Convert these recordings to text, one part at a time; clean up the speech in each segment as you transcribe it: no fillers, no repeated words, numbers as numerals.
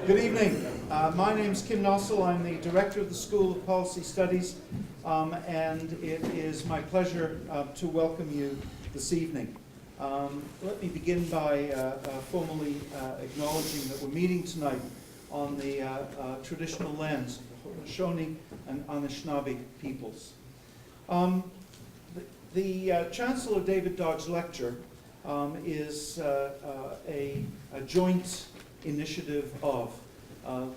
Good evening. My name's Kim Nossel. I'm the Director of the School of Policy Studies, and it is my pleasure to welcome you this evening. Let me begin by formally acknowledging that we're meeting tonight on the traditional lands of the Haudenosaunee and Anishinaabe peoples. The Chancellor David Dodge Lecture is a joint initiative of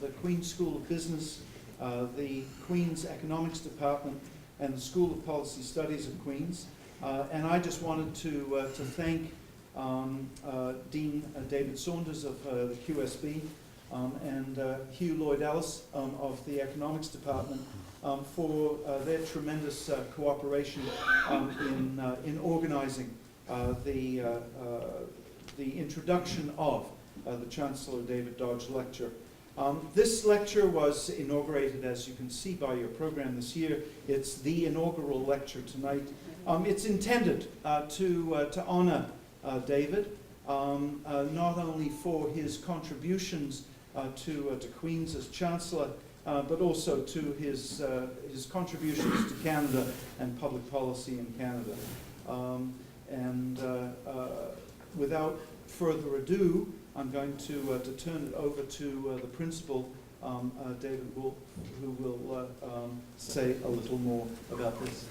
the Queen's School of Business, the Queen's Economics Department, and the School of Policy Studies of Queen's. And I just wanted to thank Dean David Saunders of the QSB and Hugh Lloyd Ellis of the Economics Department for their tremendous cooperation in organizing the introduction of the Chancellor David Dodge Lecture. This lecture was inaugurated, as you can see by your program this year. It's the inaugural lecture tonight. It's intended to honor David, not only for his contributions to Queen's as Chancellor, but also to his contributions to Canada and public policy in Canada. Without further ado, I'm going to turn it over to the principal, David Wolf, who will say a little more about this.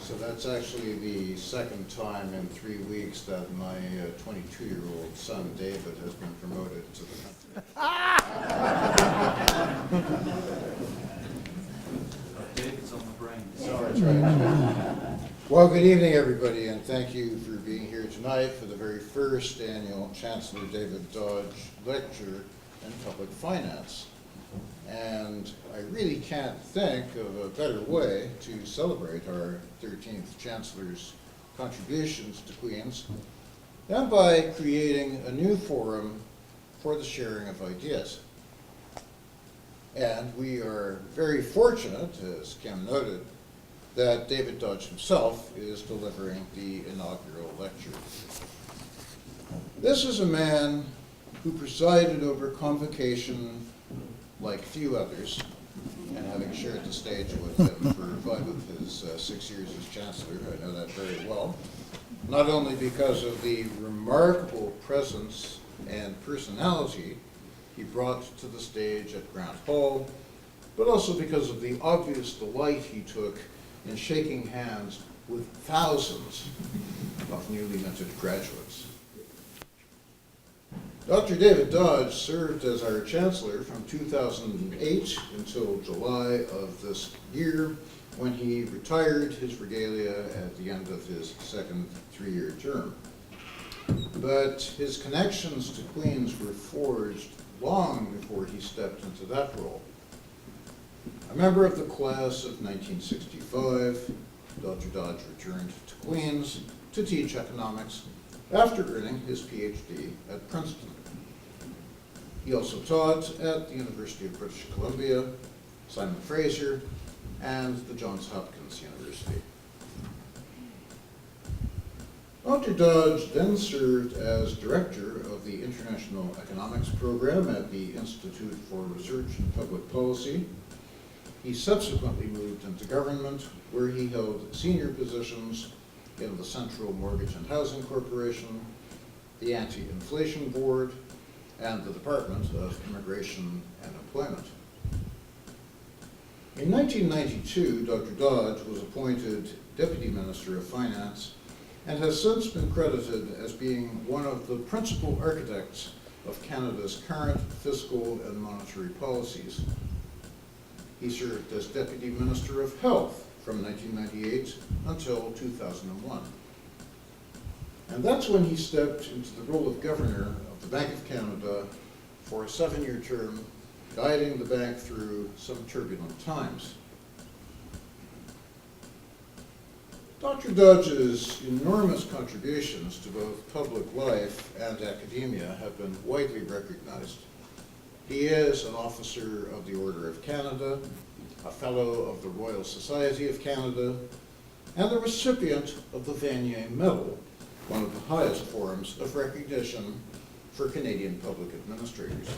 So that's actually the second time in 3 weeks that my 22-year-old son David has been promoted to the David's on the brain. So that's right. Well, good evening, everybody, and thank you for being here tonight for the very first annual Chancellor David Dodge Lecture in Public Finance. And I really can't think of a better way to celebrate our 13th Chancellor's contributions to Queen's than by creating a new forum for the sharing of ideas. And we are very fortunate, as Kim noted, that David Dodge himself is delivering the inaugural lecture. This is a man who presided over convocation like few others, and having shared the stage with him for 5 of his 6 years as Chancellor, I know that very well, not only because of the remarkable presence and personality he brought to the stage at Grant Hall, but also because of the obvious delight he took in shaking hands with thousands of newly minted graduates. Dr. David Dodge served as our Chancellor from 2008 until July of this year, when he retired his regalia at the end of his second 3-year term. But his connections to Queen's were forged long before he stepped into that role. A member of the class of 1965, Dr. Dodge returned to Queen's to teach economics after earning his PhD at Princeton. He also taught at the University of British Columbia, Simon Fraser, and the Johns Hopkins University. Dr. Dodge then served as director of the International Economics Program at the Institute for Research in Public Policy. He subsequently moved into government, where he held senior positions in the Central Mortgage and Housing Corporation, the Anti-Inflation Board, and the Department of Immigration and Employment. In 1992, Dr. Dodge was appointed Deputy Minister of Finance and has since been credited as being one of the principal architects of Canada's current fiscal and monetary policies. He served as Deputy Minister of Health from 1998 until 2001. And that's when he stepped into the role of Governor of the Bank of Canada for a 7-year term, guiding the bank through some turbulent times. Dr. Dodge's enormous contributions to both public life and academia have been widely recognized. He is an officer of the Order of Canada, a Fellow of the Royal Society of Canada, and the recipient of the Vanier Medal, one of the highest forms of recognition for Canadian public administrators.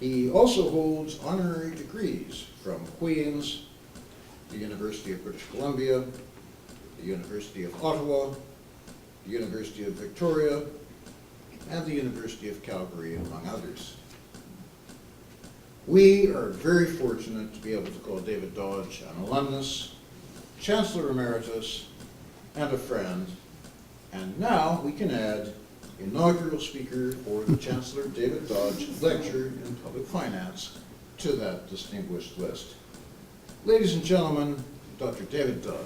He also holds honorary degrees from Queen's, the University of British Columbia, the University of Ottawa, the University of Victoria, and the University of Calgary, among others. We are very fortunate to be able to call David Dodge an alumnus, Chancellor Emeritus, and a friend, and now we can add inaugural speaker for the Chancellor David Dodge Lecture in Public Finance to that distinguished list. Ladies and gentlemen, Dr. David Dodge.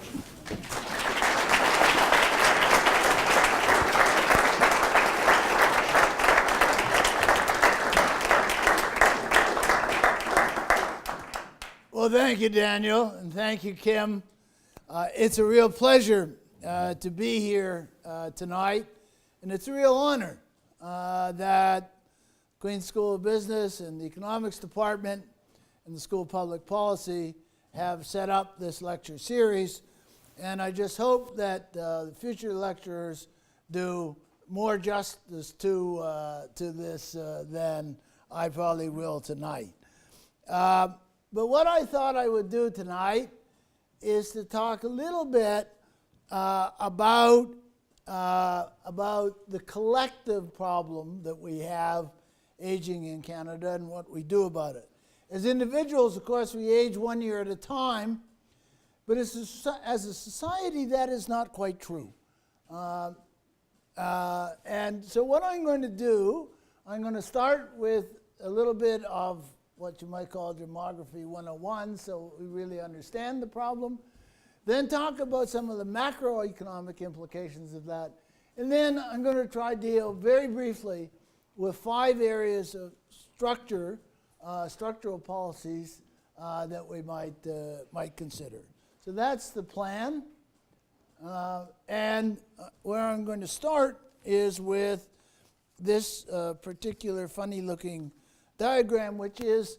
Well, thank you, Daniel, and thank you, Kim. It's a real pleasure to be here tonight, and it's a real honor that Queen's School of Business and the Economics Department and the School of Public Policy have set up this lecture series, and I just hope that the future lecturers do more justice to this than I probably will tonight. But what I thought I would do tonight is to talk a little bit about the collective problem that we have aging in Canada and what we do about it. As individuals, of course, we age 1 year at a time, but as a society, that is not quite true. And so what I'm going to do, I'm going to start with a little bit of what you might call demography 101, so we really understand the problem. Then talk about some of the macroeconomic implications of that. And then I'm going to try to deal very briefly with 5 areas of structural policies that we might consider. So that's the plan. And where I'm going to start is with this particular funny-looking diagram, which is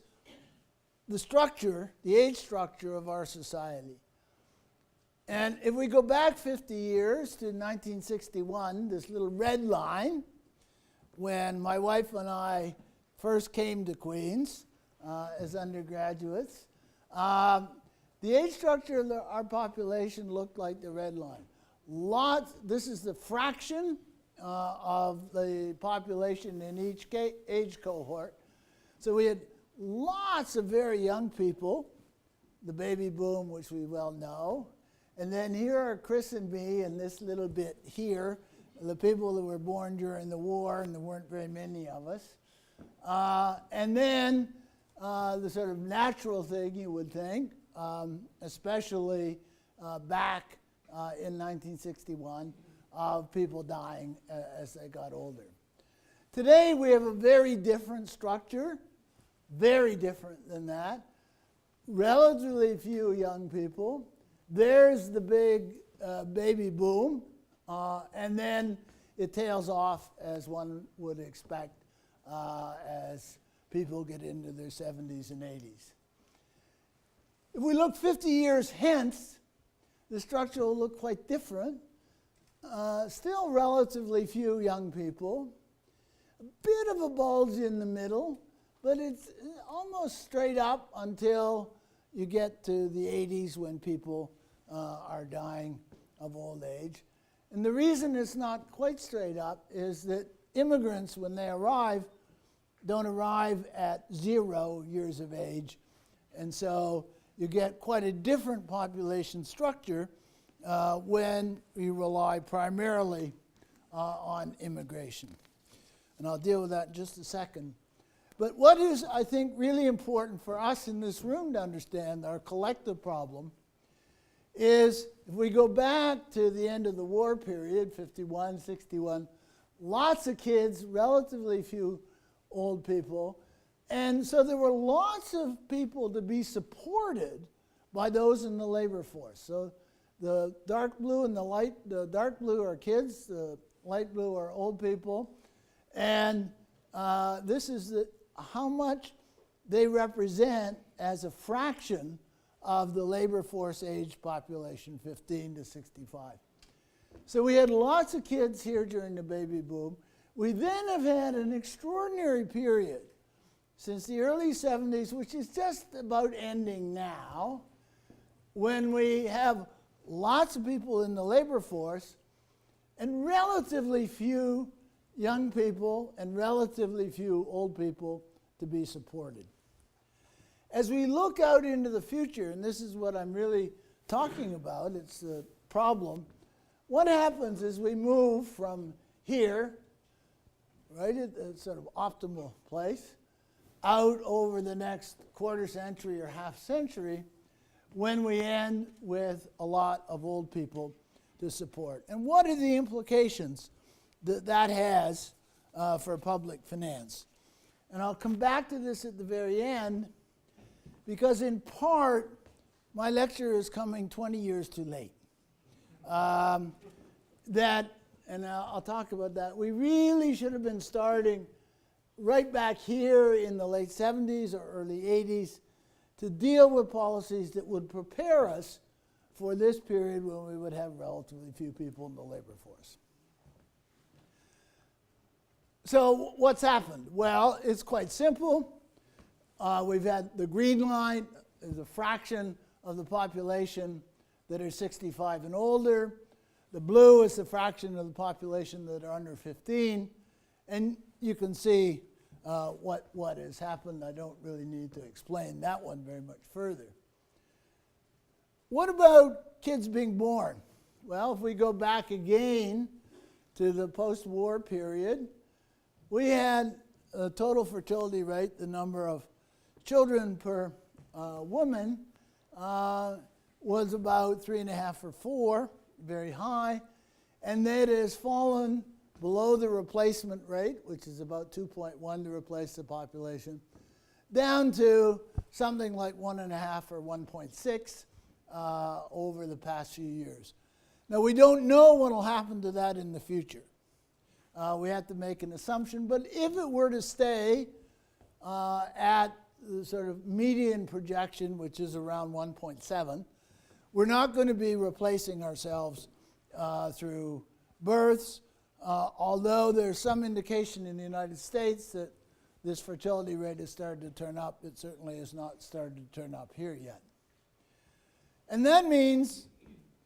the structure, the age structure of our society. And if we go back 50 years to 1961, this little red line, when my wife and I first came to Queen's as undergraduates, the age structure of our population looked like the red line. This is the fraction of the population in each age cohort. So we had lots of very young people, the baby boom, which we well know. And then here are Chris and me and this little bit here, the people that were born during the war, and there weren't very many of us. And then the sort of natural thing you would think, especially back in 1961, of people dying as they got older. Today we have a very different structure, very different than that. Relatively few young people. There's the big baby boom, and then it tails off as one would expect as people get into their 70s and 80s. If we look 50 years hence, the structure will look quite different. Still relatively few young people. A bit of a bulge in the middle, but it's almost straight up until you get to the 80s when people are dying of old age. And the reason it's not quite straight up is that immigrants, when they arrive, don't arrive at 0 years of age. And so you get quite a different population structure when you rely primarily on immigration. And I'll deal with that in just a second. But what is, I think, really important for us in this room to understand, our collective problem, is if we go back to the end of the war period, 51, 61, lots of kids, relatively few old people, and so there were lots of people to be supported by those in the labor force. So the dark blue and the dark blue are kids, the light blue are old people, and this is how much they represent as a fraction of the labor force age population, 15 to 65. So we had lots of kids here during the baby boom. We then have had an extraordinary period since the early 70s, which is just about ending now, when we have lots of people in the labor force and relatively few young people and relatively few old people to be supported. As we look out into the future, and this is what I'm really talking about, it's the problem, what happens is we move from here, right, at a sort of optimal place, out over the next quarter century or half century, when we end with a lot of old people to support. And what are the implications that that has for public finance? And I'll come back to this at the very end, because in part, my lecture is coming 20 years too late. And I'll talk about that. We really should have been starting right back here in the late 70s or early 80s to deal with policies that would prepare us for this period when we would have relatively few people in the labor force. So what's happened? Well, it's quite simple. We've had the green line is a fraction of the population that are 65 and older. The blue is the fraction of the population that are under 15. And you can see what has happened. I don't really need to explain that one very much further. What about kids being born? Well, if we go back again to the post-war period, we had a total fertility rate, the number of children per woman, was about 3.5 or 4, very high, and that has fallen below the replacement rate, which is about 2.1 to replace the population, down to something like 1.5 or 1.6 over the past few years. Now, we don't know what will happen to that in the future. We have to make an assumption, but if it were to stay at the sort of median projection, which is around 1.7, we're not going to be replacing ourselves through births, although there's some indication in the United States that this fertility rate has started to turn up. It certainly has not started to turn up here yet. And that means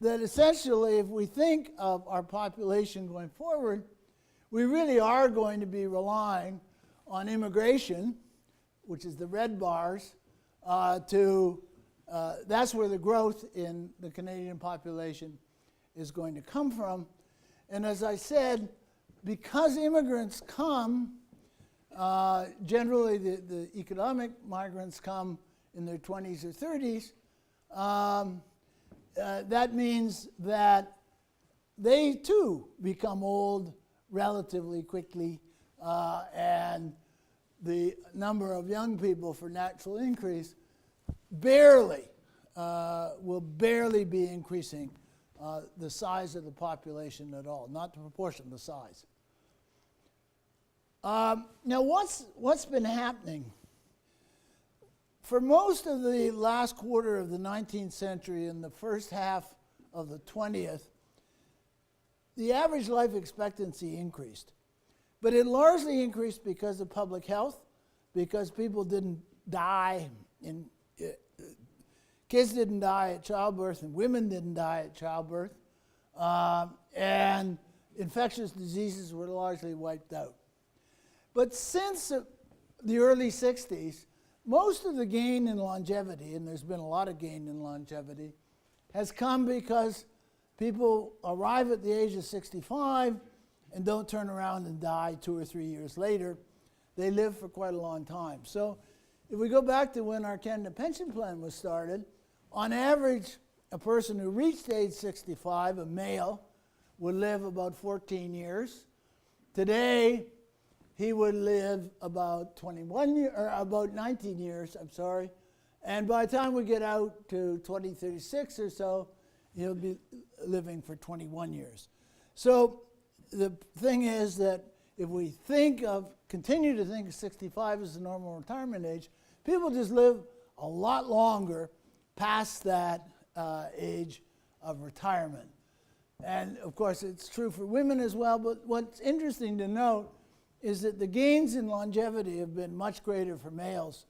that essentially, if we think of our population going forward, we really are going to be relying on immigration, which is the red bars, that's where the growth in the Canadian population is going to come from. And as I said, because immigrants come, generally the economic migrants come in their 20s or 30s, that means that they too become old relatively quickly, and the number of young people for natural increase will barely be increasing the size of the population at all, not the proportion, the size. Now, what's been happening? For most of the last quarter of the 19th century and the first half of the 20th, the average life expectancy increased. But it largely increased because of public health, because people didn't die, kids didn't die at childbirth, and women didn't die at childbirth, and infectious diseases were largely wiped out. But since the early 60s, most of the gain in longevity, and there's been a lot of gain in longevity, has come because people arrive at the age of 65 and don't turn around and die 2 or 3 years later. They live for quite a long time. So if we go back to when our Canada Pension Plan was started, on average, a person who reached age 65, a male, would live about 14 years. Today, he would live about 19 years, and by the time we get out to 2036 or so, he'll be living for 21 years. So the thing is that if we continue to think of 65 as the normal retirement age, people just live a lot longer past that age of retirement. And of course, it's true for women as well, but what's interesting to note is that the gains in longevity have been much greater for males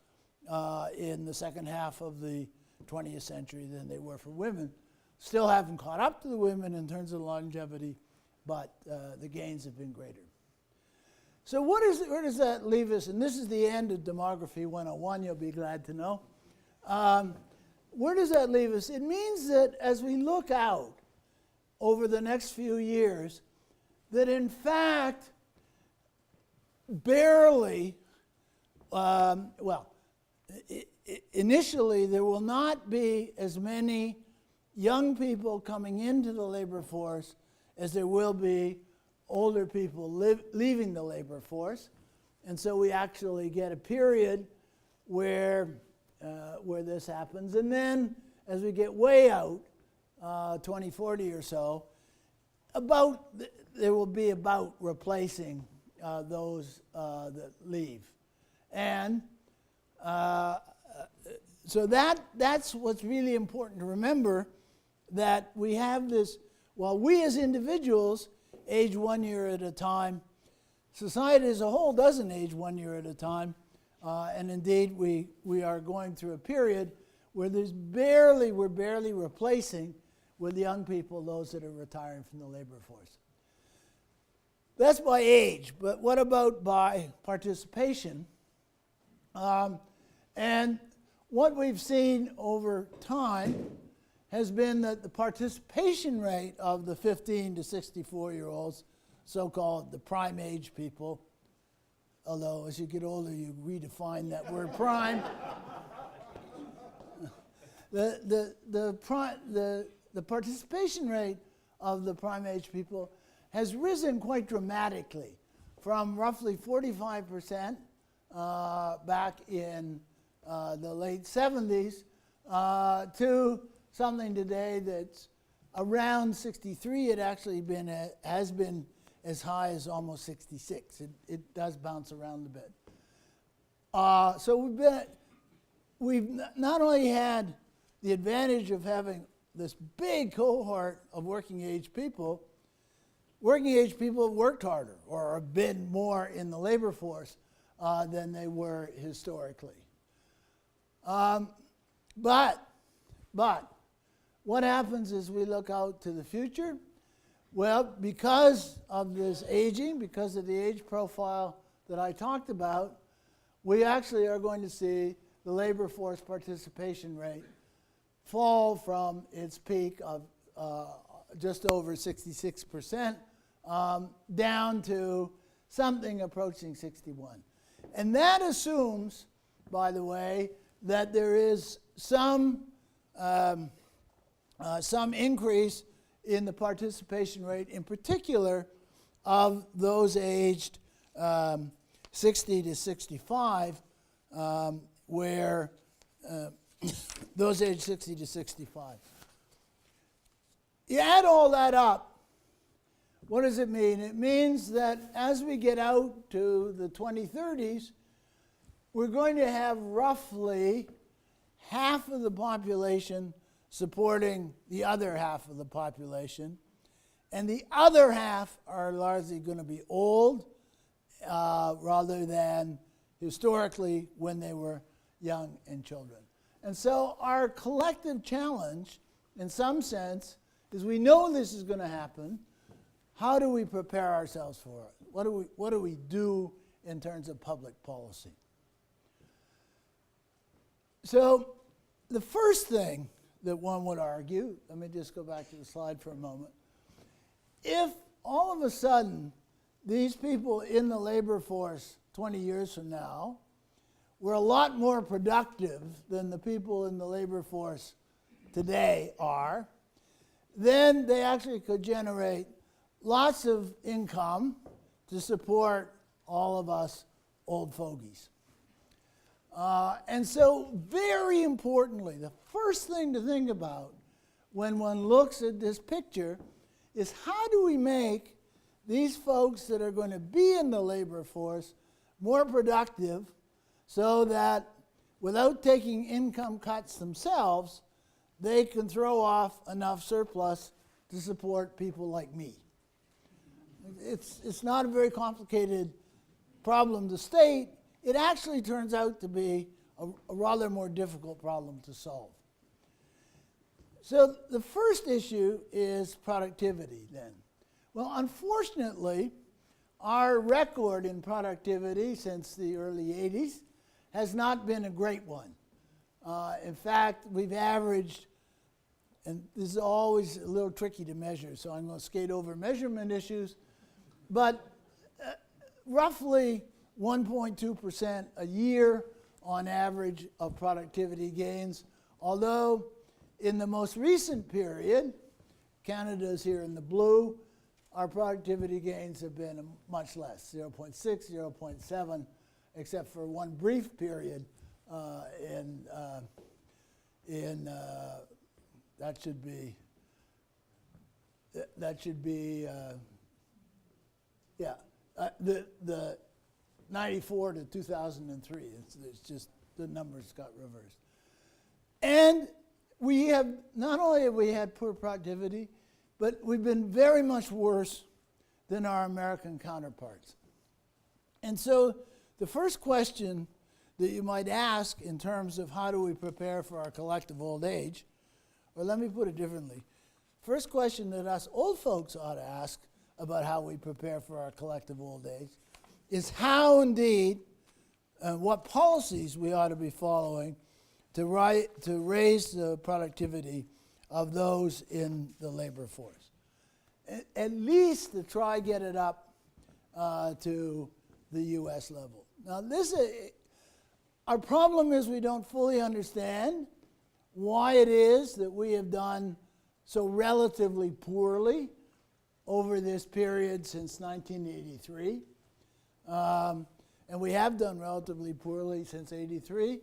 in the second half of the 20th century than they were for women. Still haven't caught up to the women in terms of longevity, but the gains have been greater. So where does that leave us? And this is the end of Demography 101, you'll be glad to know. Where does that leave us? It means that as we look out over the next few years, that in fact, barely, initially there will not be as many young people coming into the labor force as there will be older people leaving the labor force. And so we actually get a period where this happens. And then as we get way out, 2040 or so, there will be about replacing those that leave. And so that's what's really important to remember, that we have this, while we as individuals age 1 year at a time, society as a whole doesn't age 1 year at a time. And indeed, we are going through a period where we're barely replacing with young people those that are retiring from the labor force. That's by age, but what about by participation? And what we've seen over time has been that the participation rate of the 15 to 64-year-olds, so-called the prime age people, although as you get older you redefine that word prime, the participation rate of the prime age people has risen quite dramatically, from roughly 45% back in the late 70s to something today that's around 63. It actually has been as high as almost 66. It does bounce around a bit. So we've not only had the advantage of having this big cohort of working age people have worked harder or have been more in the labor force than they were historically. But what happens as we look out to the future? Well, because of this aging, because of the age profile that I talked about, we actually are going to see the labor force participation rate fall from its peak of just over 66% down to something approaching 61. And that assumes, by the way, that there is some increase in the participation rate, in particular of those aged 60 to 65, where those aged 60 to 65. You add all that up, what does it mean? It means that as we get out to the 2030s, we're going to have roughly half of the population supporting the other half of the population, and the other half are largely going to be old rather than historically when they were young and children. And so our collective challenge, in some sense, is we know this is going to happen. How do we prepare ourselves for it? What do we do in terms of public policy? So the first thing that one would argue, let me just go back to the slide for a moment. If all of a sudden these people in the labor force 20 years from now were a lot more productive than the people in the labor force today are, then they actually could generate lots of income to support all of us old fogies. And so, very importantly, the first thing to think about when one looks at this picture is how do we make these folks that are going to be in the labor force more productive so that without taking income cuts themselves, they can throw off enough surplus to support people like me. It's not a very complicated problem to state. It actually turns out to be a rather more difficult problem to solve. So the first issue is productivity then. Well, unfortunately, our record in productivity since the early 80s has not been a great one. In fact, we've averaged, and this is always a little tricky to measure, so I'm going to skate over measurement issues, but roughly 1.2% a year on average of productivity gains, although in the most recent period, Canada's here in the blue, our productivity gains have been much less, 0.6, 0.7, except for one brief period that should be the 94 to 2003. It's just the numbers got reversed. And we have, not only have we had poor productivity, but we've been very much worse than our American counterparts. And so the first question that you might ask in terms of how do we prepare for our collective old age, or let me put it differently, first question that us old folks ought to ask about how we prepare for our collective old age is how indeed, what policies we ought to be following to raise the productivity of those in the labor force. At least to try get it up to the U.S. level. Now our problem is we don't fully understand why it is that we have done so relatively poorly over this period since 1983. And we have done relatively poorly since 83.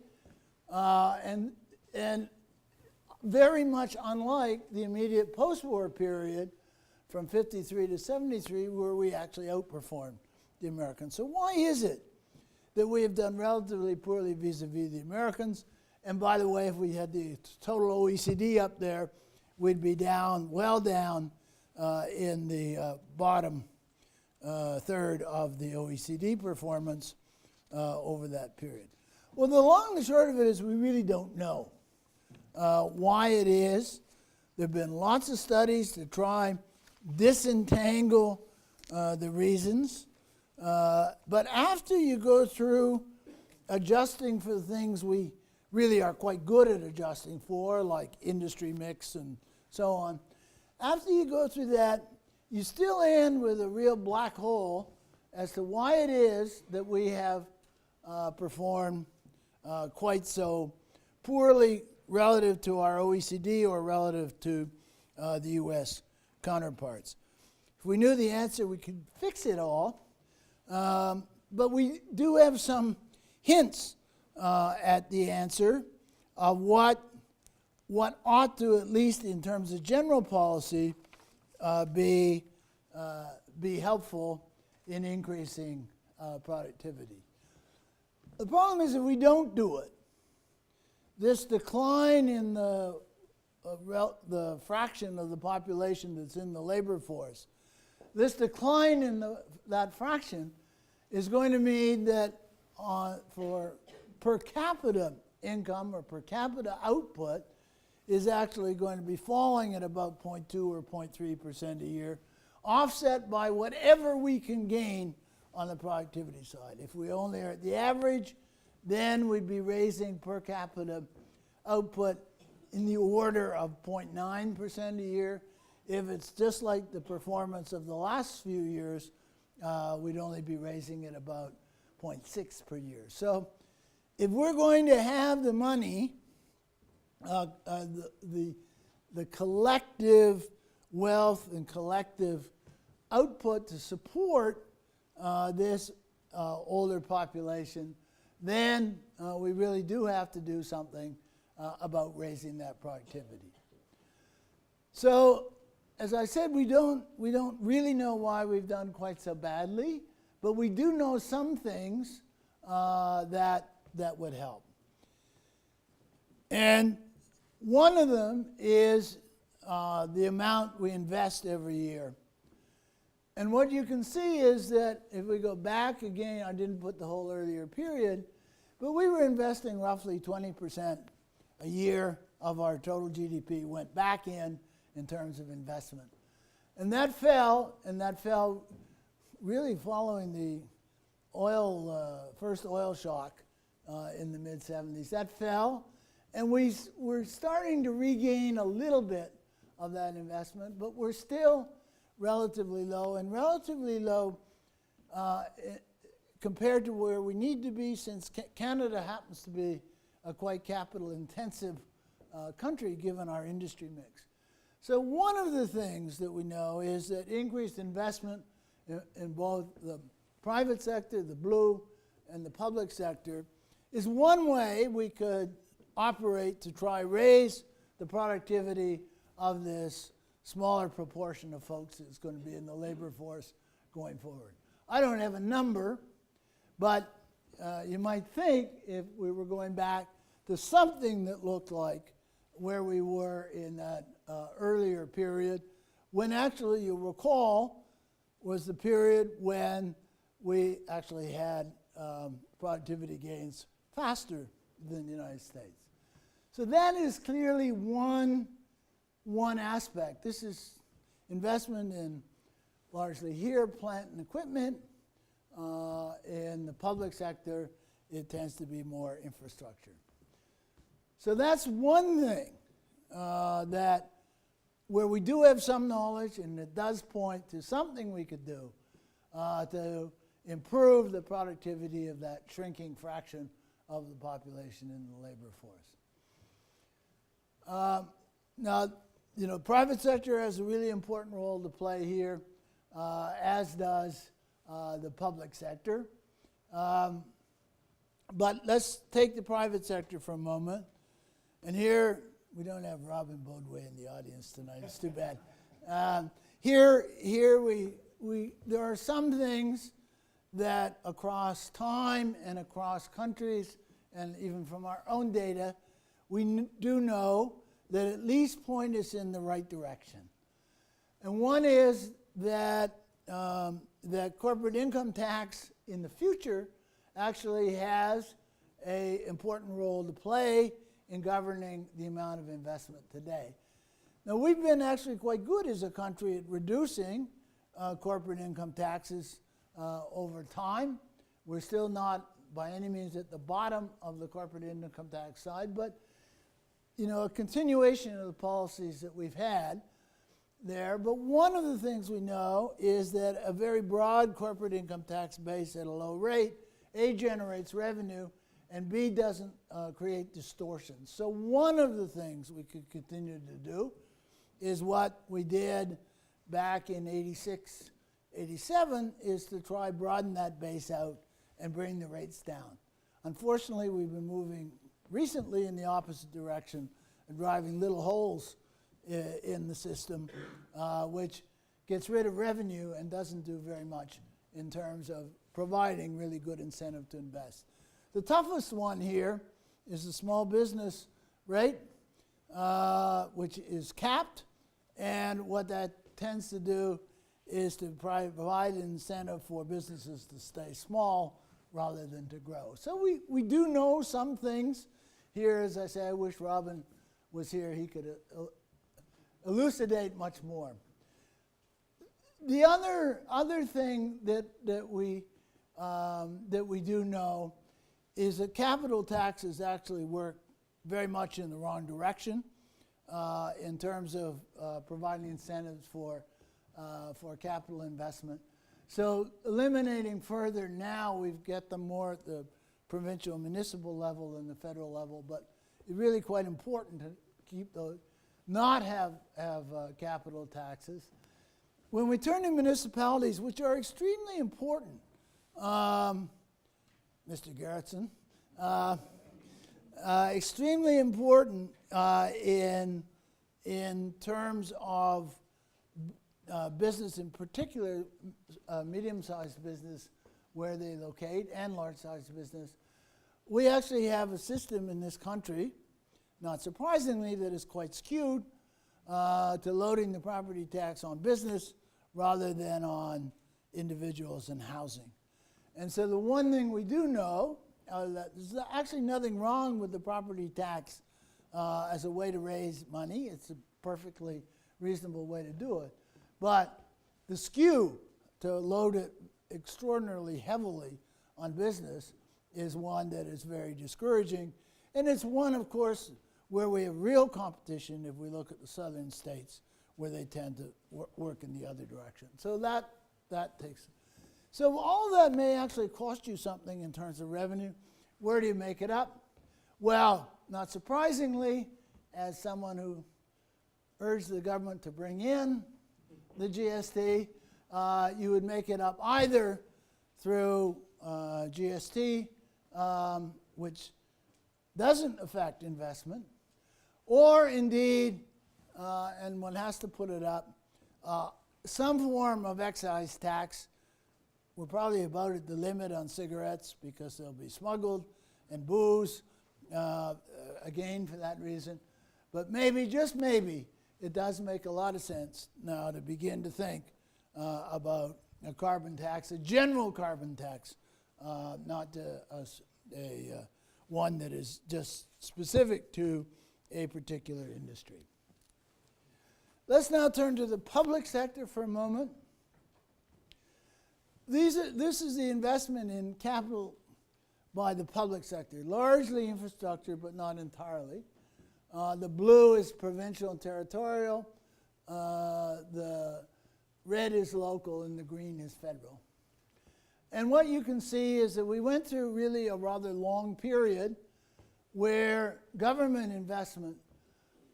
And very much unlike the immediate post-war period from 53 to 73, where we actually outperformed the Americans. So why is it that we have done relatively poorly vis-a-vis the Americans? And by the way, if we had the total OECD up there, we'd be down, well down in the bottom third of the OECD performance over that period. Well, the long and short of it is we really don't know why it is. There have been lots of studies to try disentangle the reasons. But after you go through adjusting for the things we really are quite good at adjusting for, like industry mix and so on, after you go through that, you still end with a real black hole as to why it is that we have performed quite so poorly relative to our OECD or relative to the U.S. counterparts. If we knew the answer, we could fix it all. But we do have some hints at the answer of what ought to, at least in terms of general policy, be helpful in increasing productivity. The problem is if we don't do it, this decline in the fraction of the population that's in the labor force, this decline in that fraction is going to mean that for per capita income or per capita output is actually going to be falling at about 0.2 or 0.3% a year, offset by whatever we can gain on the productivity side. If we only are at the average, then we'd be raising per capita output in the order of 0.9% a year. If it's just like the performance of the last few years, we'd only be raising it about 0.6 per year. So if we're going to have the money, the collective wealth and collective output to support this older population, then we really do have to do something about raising that productivity. So, as I said, we don't really know why we've done quite so badly, but we do know some things that would help. And One of them is the amount we invest every year. And what you can see is that if we go back again, I didn't put the whole earlier period, but we were investing roughly 20% a year of our total GDP went back in terms of investment. And that fell really following the first oil shock in the mid-70s. That fell, and we're starting to regain a little bit of that investment, but we're still relatively low, and relatively low compared to where we need to be, since Canada happens to be a quite capital-intensive country given our industry mix. So one of the things that we know is that increased investment in both the private sector, the blue, and the public sector is one way we could operate to try raise the productivity of this smaller proportion of folks that's going to be in the labor force going forward. I don't have a number, but you might think if we were going back to something that looked like where we were in that earlier period, when actually, you'll recall, was the period when we actually had productivity gains faster than the United States. So that is clearly one aspect. This is investment in, largely here, plant and equipment. In the public sector, it tends to be more infrastructure. So that's one thing that where we do have some knowledge, and it does point to something we could do to improve the productivity of that shrinking fraction of the population in the labor force. Now, private sector has a really important role to play here, as does the public sector. But let's take the private sector for a moment. And here, we don't have Robin Baudouin in the audience tonight. It's too bad. Here there are some things that across time and across countries, and even from our own data, we do know that at least point us in the right direction. And one is that that corporate income tax in the future actually has an important role to play in governing the amount of investment today. Now, we've been actually quite good as a country at reducing corporate income taxes over time. We're still not by any means at the bottom of the corporate income tax side, but a continuation of the policies that we've had there. But one of the things we know is that a very broad corporate income tax base at a low rate, A, generates revenue, and B, doesn't create distortions. So one of the things we could continue to do is what we did back in 86, 87, is to try broaden that base out and bring the rates down. Unfortunately, we've been moving recently in the opposite direction and driving little holes in the system, which gets rid of revenue and doesn't do very much in terms of providing really good incentive to invest. The toughest one here is the small business rate, which is capped, and what that tends to do is to provide an incentive for businesses to stay small rather than to grow. So we do know some things here. As I say, I wish Robin was here. He could elucidate much more. The other thing that we do know is that capital taxes actually work very much in the wrong direction in terms of providing incentives for capital investment. So eliminating further now, we've got them more at the provincial and municipal level than the federal level, but it's really quite important to keep those, not have capital taxes. When we turn to municipalities, which are extremely important, Mr. Gerritsen, extremely important in terms of business, in particular medium-sized business where they locate, and large-sized business. We actually have a system in this country not surprisingly, that is quite skewed to loading the property tax on business rather than on individuals and housing. And so the one thing we do know, that there's actually nothing wrong with the property tax as a way to raise money. It's a perfectly reasonable way to do it. But the skew to load it extraordinarily heavily on business is one that is very discouraging. And it's one, of course, where we have real competition if we look at the southern states where they tend to work in the other direction. So that takes. So all that may actually cost you something in terms of revenue. Where do you make it up? Well, not surprisingly, as someone who urged the government to bring in the GST, you would make it up either through GST, which doesn't affect investment, or indeed, and one has to put it up, some form of excise tax. We're probably about at the limit on cigarettes because they'll be smuggled, and booze, again for that reason. But maybe, just maybe, it does make a lot of sense now to begin to think about a carbon tax, a general carbon tax, not a one that is just specific to a particular industry. Let's now turn to the public sector for a moment. This is the investment in capital by the public sector, largely infrastructure, but not entirely. The blue is provincial and territorial, the red is local, and the green is federal. And what you can see is that we went through really a rather long period where government investment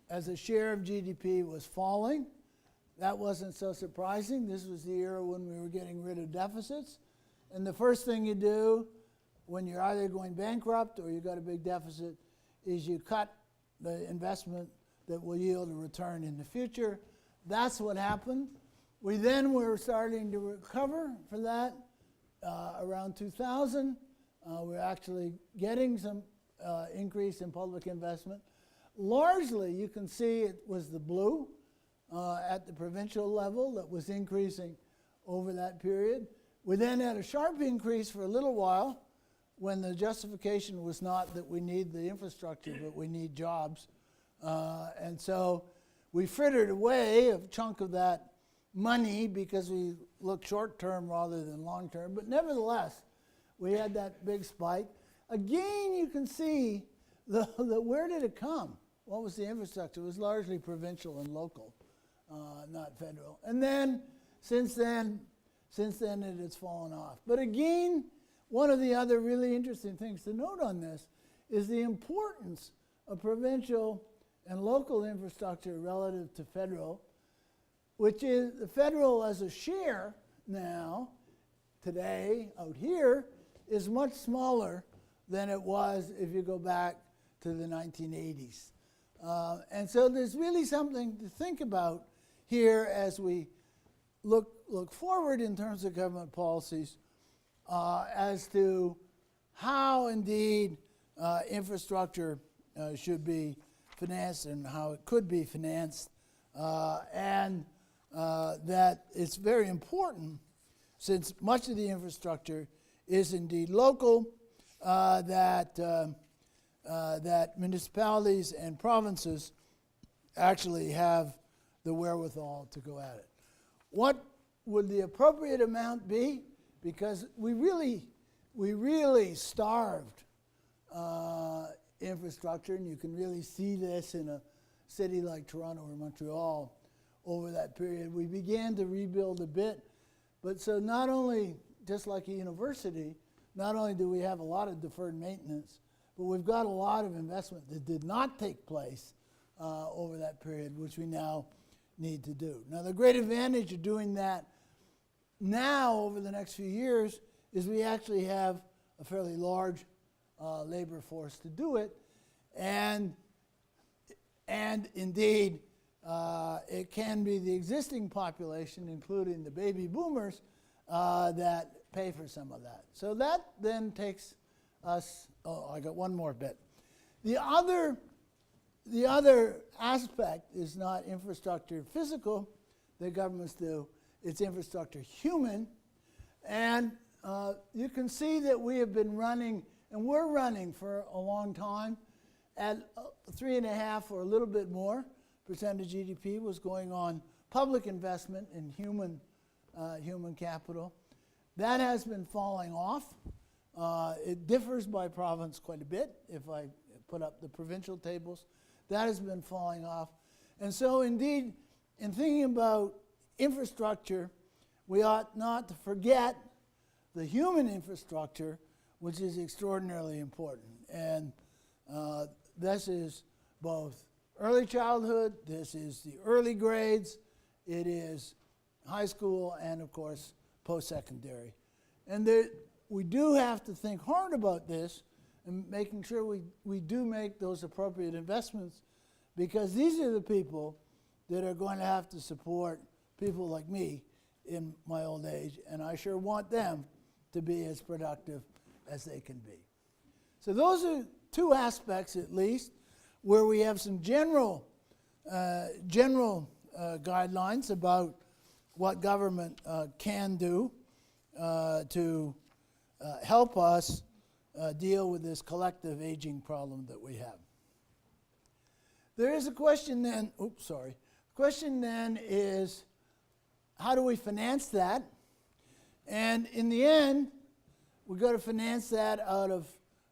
as a share of GDP was falling. That wasn't so surprising. This was the era when we were getting rid of deficits. And the first thing you do when you're either going bankrupt or you've got a big deficit is you cut the investment that will yield a return in the future. That's what happened. We then were starting to recover for that around 2000. We're actually getting some increase in public investment. Largely, you can see it was the blue at the provincial level that was increasing over that period. We then had a sharp increase for a little while when the justification was not that we need the infrastructure, but we need jobs. And so we frittered away a chunk of that money because we looked short-term rather than long-term. But nevertheless, we had that big spike. Again, you can see where did it come? What was the infrastructure? It was largely provincial and local, not federal. And then, since then it has fallen off. But again, one of the other really interesting things to note on this is the importance of provincial and local infrastructure relative to federal, which is the federal as a share now, today, out here, is much smaller than it was if you go back to the 1980s. And so there's really something to think about here as we look forward in terms of government policies as to how indeed infrastructure should be financed and how it could be financed, and that it's very important, since much of the infrastructure is indeed local, that municipalities and provinces actually have the wherewithal to go at it. What would the appropriate amount be? Because we really starved infrastructure, and you can really see this in a city like Toronto or Montreal over that period. We began to rebuild a bit, but so not only, just like a university, not only do we have a lot of deferred maintenance, but we've got a lot of investment that did not take place over that period, which we now need to do. Now, the great advantage of doing that now over the next few years is we actually have a fairly large labor force to do it, and indeed it can be the existing population, including the baby boomers, that pay for some of that. So that then takes us, I got one more bit. The other the other aspect is not infrastructure physical that governments do, it's infrastructure human. And you can see that we have been running, and we're running for a long time, at 3.5% or a little bit more percent of GDP was going on public investment in human capital. That has been falling off. It differs by province quite a bit. If I put up the provincial tables, that has been falling off. And so indeed, in thinking about infrastructure, we ought not to forget the human infrastructure, which is extraordinarily important. And this is both early childhood, this is the early grades, it is high school, and of course, post-secondary. And we do have to think hard about this and making sure we do make those appropriate investments, because these are the people that are going to have to support people like me in my old age, and I sure want them to be as productive as they can be. So those are two aspects, at least, where we have some general guidelines about what government can do to help us deal with this collective aging problem that we have. There is a question then, question then is, how do we finance that? And in the end, we've got to finance that out of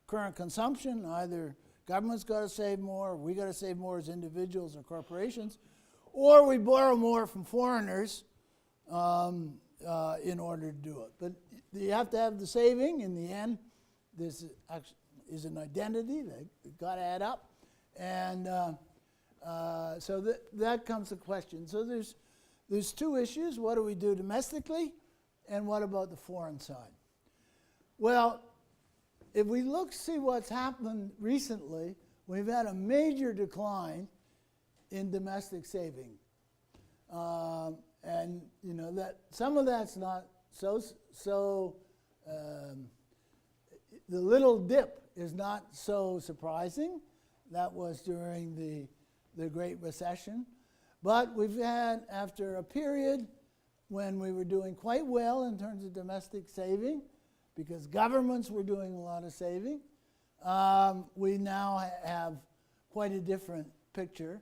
current consumption. Either government's got to save more, or we got to save more as individuals or corporations, or we borrow more from foreigners in order to do it. But you have to have the saving. In the end, this is an identity. They've got to add up. And so that comes to question. So there's two issues. What do we do domestically, and what about the foreign side? Well, if we see what's happened recently, we've had a major decline in domestic saving. And you know that some of that's not so the little dip is not so surprising. That was during the Great Recession. But we've had, after a period when we were doing quite well in terms of domestic saving, because governments were doing a lot of saving, we now have quite a different picture.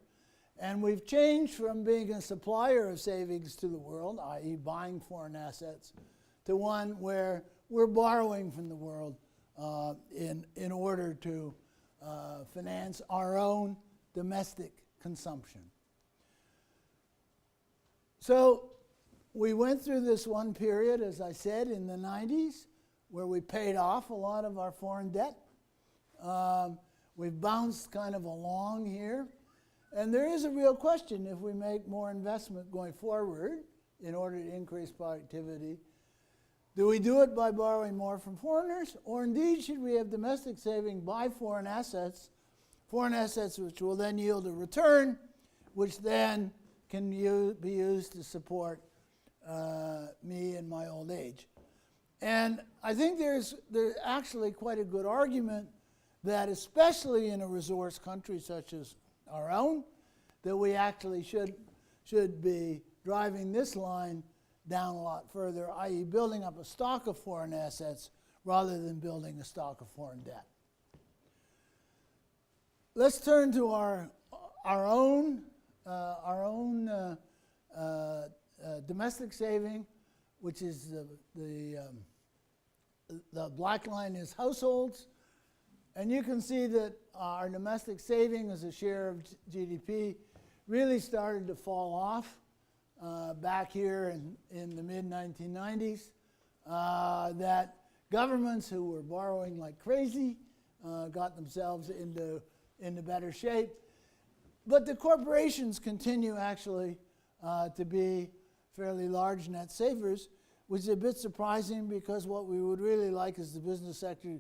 And we've changed from being a supplier of savings to the world, i.e. buying foreign assets, to one where we're borrowing from the world in order to finance our own domestic consumption. So we went through this one period, as I said, in the 90s, where we paid off a lot of our foreign debt. We've bounced kind of along here. And there is a real question, if we make more investment going forward in order to increase productivity, do we do it by borrowing more from foreigners, or indeed should we have domestic saving, buy foreign assets which will then yield a return, which then can be used to support me in my old age? And I think there's actually quite a good argument that, especially in a resource country such as our own, that we actually should be driving this line down a lot further, i.e. building up a stock of foreign assets rather than building a stock of foreign debt. Let's turn to our own domestic saving, which is the black line is households. And you can see that our domestic saving as a share of GDP really started to fall off back here in the mid-1990s. That governments who were borrowing like crazy got themselves into better shape. But the corporations continue actually to be fairly large net savers, which is a bit surprising, because what we would really like is the business sector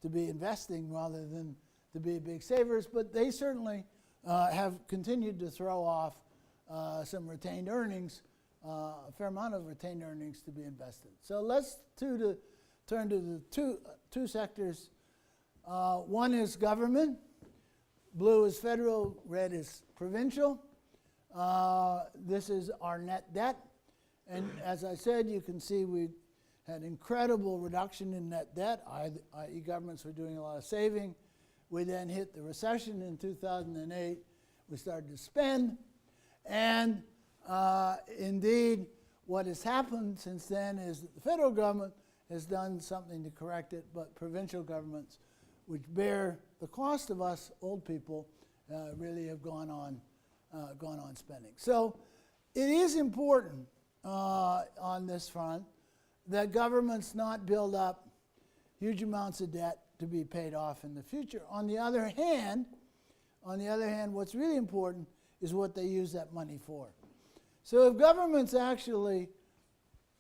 to be investing rather than to be big savers. But they certainly have continued to throw off some retained earnings, a fair amount of retained earnings to be invested. So let's turn to the two sectors. One is government. Blue is federal, red is provincial. This is our net debt. And as I said, you can see we had incredible reduction in net debt, i.e. governments were doing a lot of saving. We then hit the recession in 2008. We started to spend. And indeed, what has happened since then is that the federal government has done something to correct it, but provincial governments, which bear the cost of us old people, really have gone on spending. So it is important on this front that governments not build up huge amounts of debt to be paid off in the future. On the other hand, what's really important is what they use that money for. So if governments actually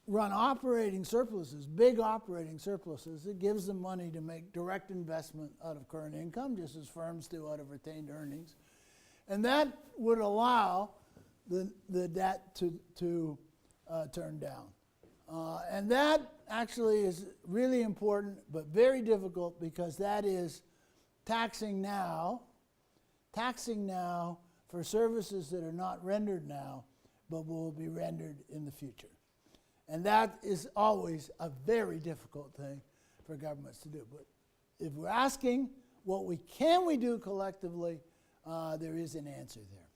run operating surpluses, big operating surpluses, it gives them money to make direct investment out of current income, just as firms do out of retained earnings. And that would allow the debt to turn down. And that actually is really important, but very difficult, because that is taxing now for services that are not rendered now, but will be rendered in the future. And that is always a very difficult thing for governments to do. But if we're asking what can we do collectively, there is an answer there.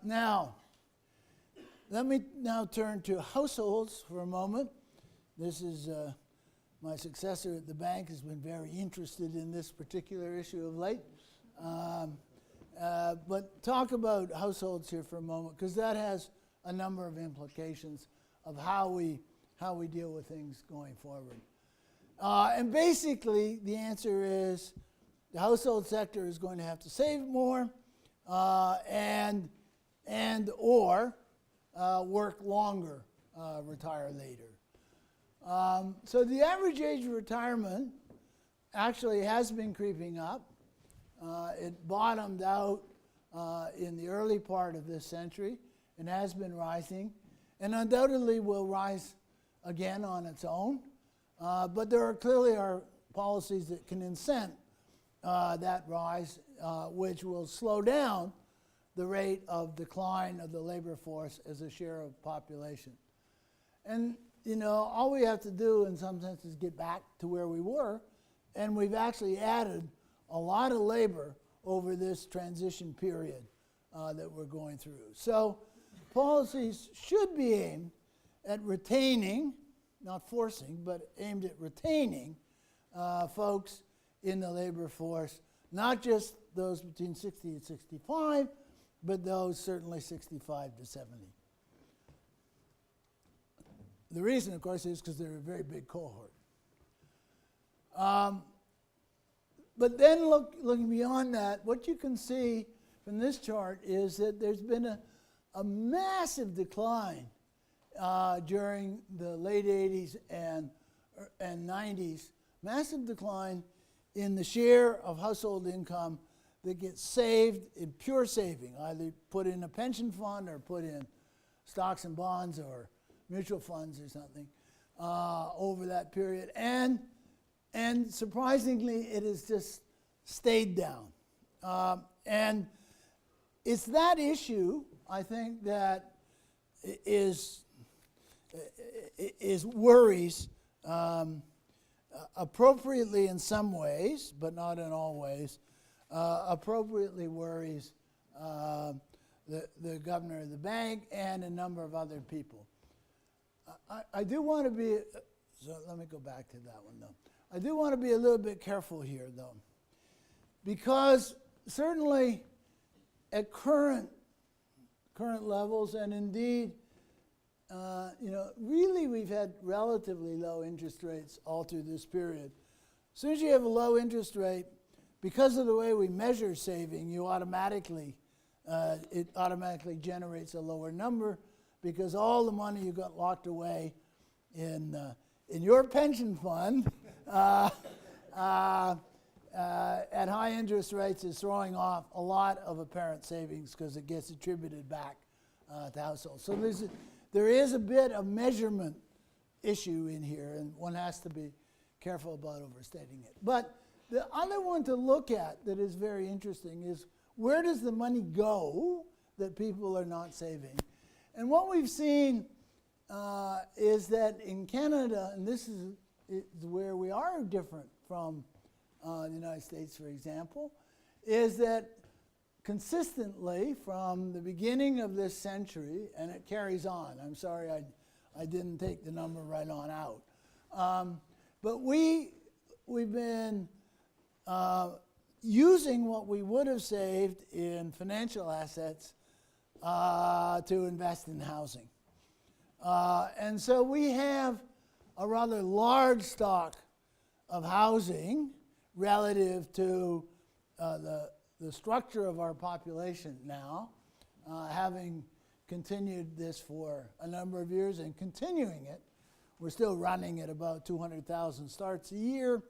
Now, let me now turn to households for a moment. This is my successor at the bank has been very interested in this particular issue of late. But talk about households here for a moment, because that has a number of implications of how we deal with things going forward. And basically, the answer is the household sector is going to have to save more and or work longer, retire later. So the average age of retirement actually has been creeping up. It bottomed out in the early part of this century and has been rising, and undoubtedly will rise again on its own. But there clearly are policies that can incent that rise, which will slow down the rate of decline of the labor force as a share of population. And all we have to do in some sense is get back to where we were, and we've actually added a lot of labor over this transition period that we're going through. So policies should be aimed at retaining, not forcing, but aimed at retaining folks in the labor force, not just those between 60 and 65, but those certainly 65 to 70. The reason, of course, is because they're a very big cohort. But then looking beyond that, what you can see from this chart is that there's been a massive decline during the late 80s and 90s, massive decline in the share of household income that gets saved in pure saving, either put in a pension fund or put in stocks and bonds or mutual funds or something over that period. And surprisingly, it has just stayed down. And it's that issue, I think, that is worries appropriately in some ways, but not in all ways, appropriately worries the governor of the bank and a number of other people. I do want to be, so let me go back to that one though. I do want to be a little bit careful here though, because certainly at current levels, and indeed, really we've had relatively low interest rates all through this period. As soon as you have a low interest rate, because of the way we measure saving, it automatically generates a lower number, because all the money you got locked away in your pension fund at high interest rates is throwing off a lot of apparent savings because it gets attributed back to households. So there is a bit of measurement issue in here, and one has to be careful about overstating it. But The other one to look at that is very interesting is where does the money go that people are not saving? And what we've seen is that in Canada, and this is where we are different from the United States, for example, is that consistently from the beginning of this century, and it carries on. I'm sorry I didn't take the number right on out. But we've been using what we would have saved in financial assets to invest in housing. And so we have a rather large stock of housing relative to the structure of our population now, having continued this for a number of years and continuing it. We're still running at about 200,000 starts a year.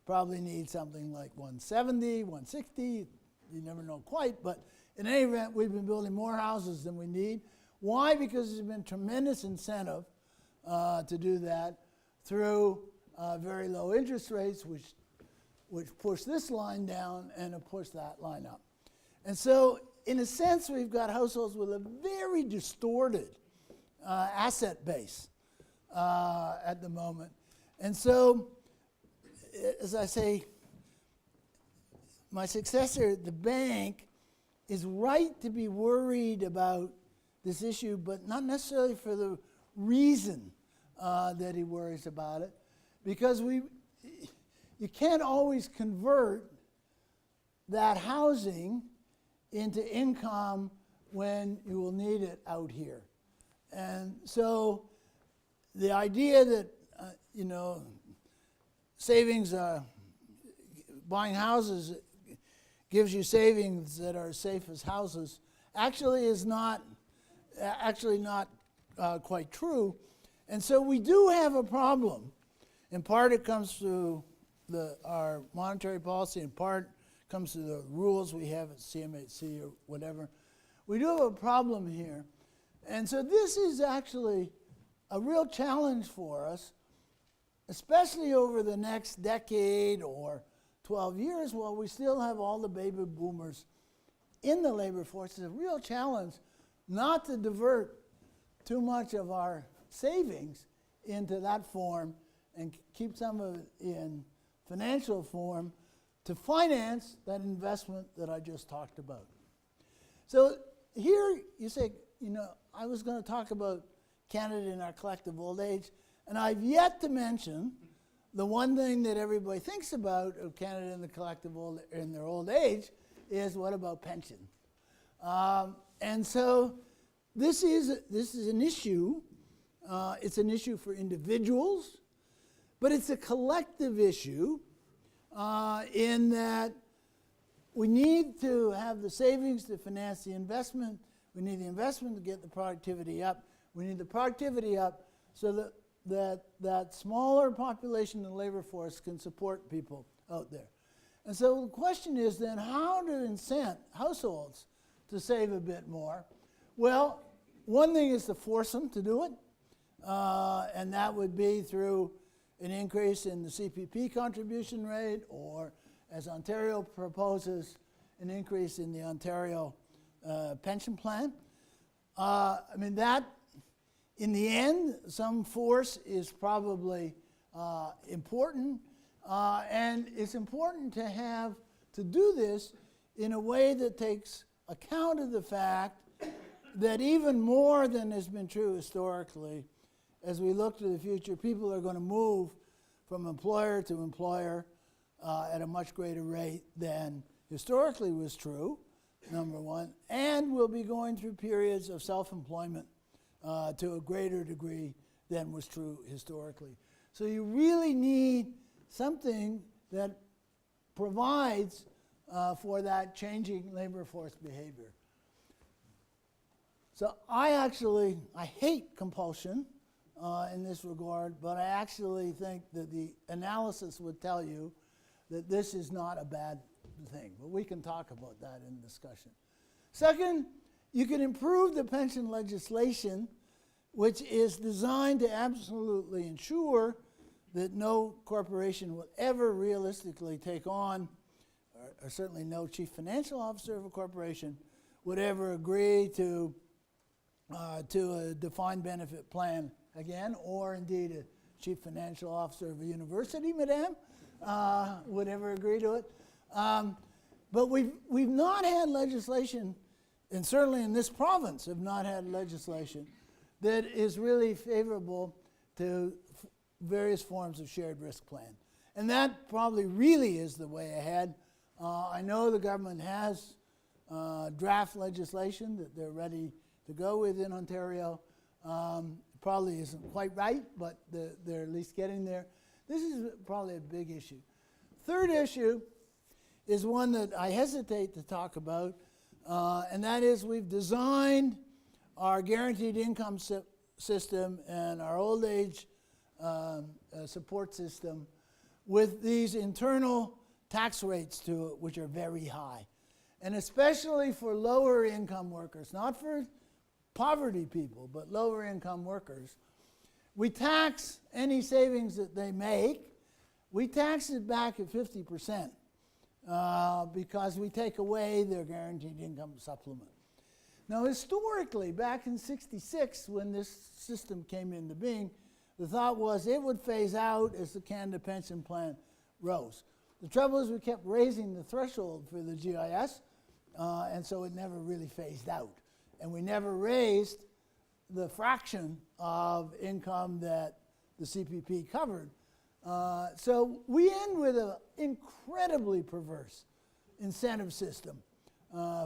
Probably need something like 170, 160. You never know quite, but in any event, we've been building more houses than we need. Why? Because there's been tremendous incentive to do that through very low interest rates, which push this line down and push that line up. And so, in a sense, we've got households with a very distorted asset base at the moment. And so, as I say, my successor at the bank is right to be worried about this issue, but not necessarily for the reason that he worries about it, because you can't always convert that housing into income when you will need it out here. And so the idea that, savings, buying houses gives you savings that are as safe as houses actually is not quite true. And so we do have a problem. In part it comes through our monetary policy, in part comes to the rules we have at CMHC or whatever. We do have a problem here. And so this is actually a real challenge for us, especially over the next decade or 12 years while we still have all the baby boomers in the labor force. It's a real challenge not to divert too much of our savings into that form and keep some of it in financial form to finance that investment that I just talked about. So here you say, I was going to talk about Canada and our collective old age, and I've yet to mention the one thing that everybody thinks about of Canada and the collective in their old age is what about pension? And so this is an issue. It's an issue for individuals, but it's a collective issue in that we need to have the savings to finance the investment. We need the investment to get the productivity up. We need the productivity up so that smaller population in the labor force can support people out there. And so the question is then how to incent households to save a bit more. Well, one thing is to force them to do it, and that would be through an increase in the CPP contribution rate, or as Ontario proposes, an increase in the Ontario pension plan. That, in the end, some force is probably important, and it's important to do this in a way that takes account of the fact that even more than has been true historically, as we look to the future, people are going to move from employer to employer at a much greater rate than historically was true, number one, and we'll be going through periods of self-employment to a greater degree than was true historically. So you really need something that provides for that changing labor force behavior. So I hate compulsion in this regard, but I actually think that the analysis would tell you that this is not a bad thing. But we can talk about that in discussion. Second, you can improve the pension legislation, which is designed to absolutely ensure that no corporation will ever realistically take on, or certainly no chief financial officer of a corporation would ever agree to a defined benefit plan again, or indeed a chief financial officer of a university, madame, would ever agree to it. But we've not had legislation, and certainly in this province have not had legislation that is really favorable to various forms of shared risk plan. And that probably really is the way ahead. I know the government has draft legislation that they're ready to go with in Ontario. Probably isn't quite right, but they're at least getting there. This is probably a big issue. Third issue is one that I hesitate to talk about, and that is we've designed our guaranteed income system and our old age support system with these internal tax rates to it, which are very high. And especially for lower income workers, not for poverty people, but lower income workers, we tax any savings that they make, we tax it back at 50% because we take away their guaranteed income supplement. Now historically, back in '66 when this system came into being, the thought was it would phase out as the Canada Pension Plan rose. The trouble is we kept raising the threshold for the GIS, and so it never really phased out. And we never raised the fraction of income that the CPP covered. So we end with an incredibly perverse incentive system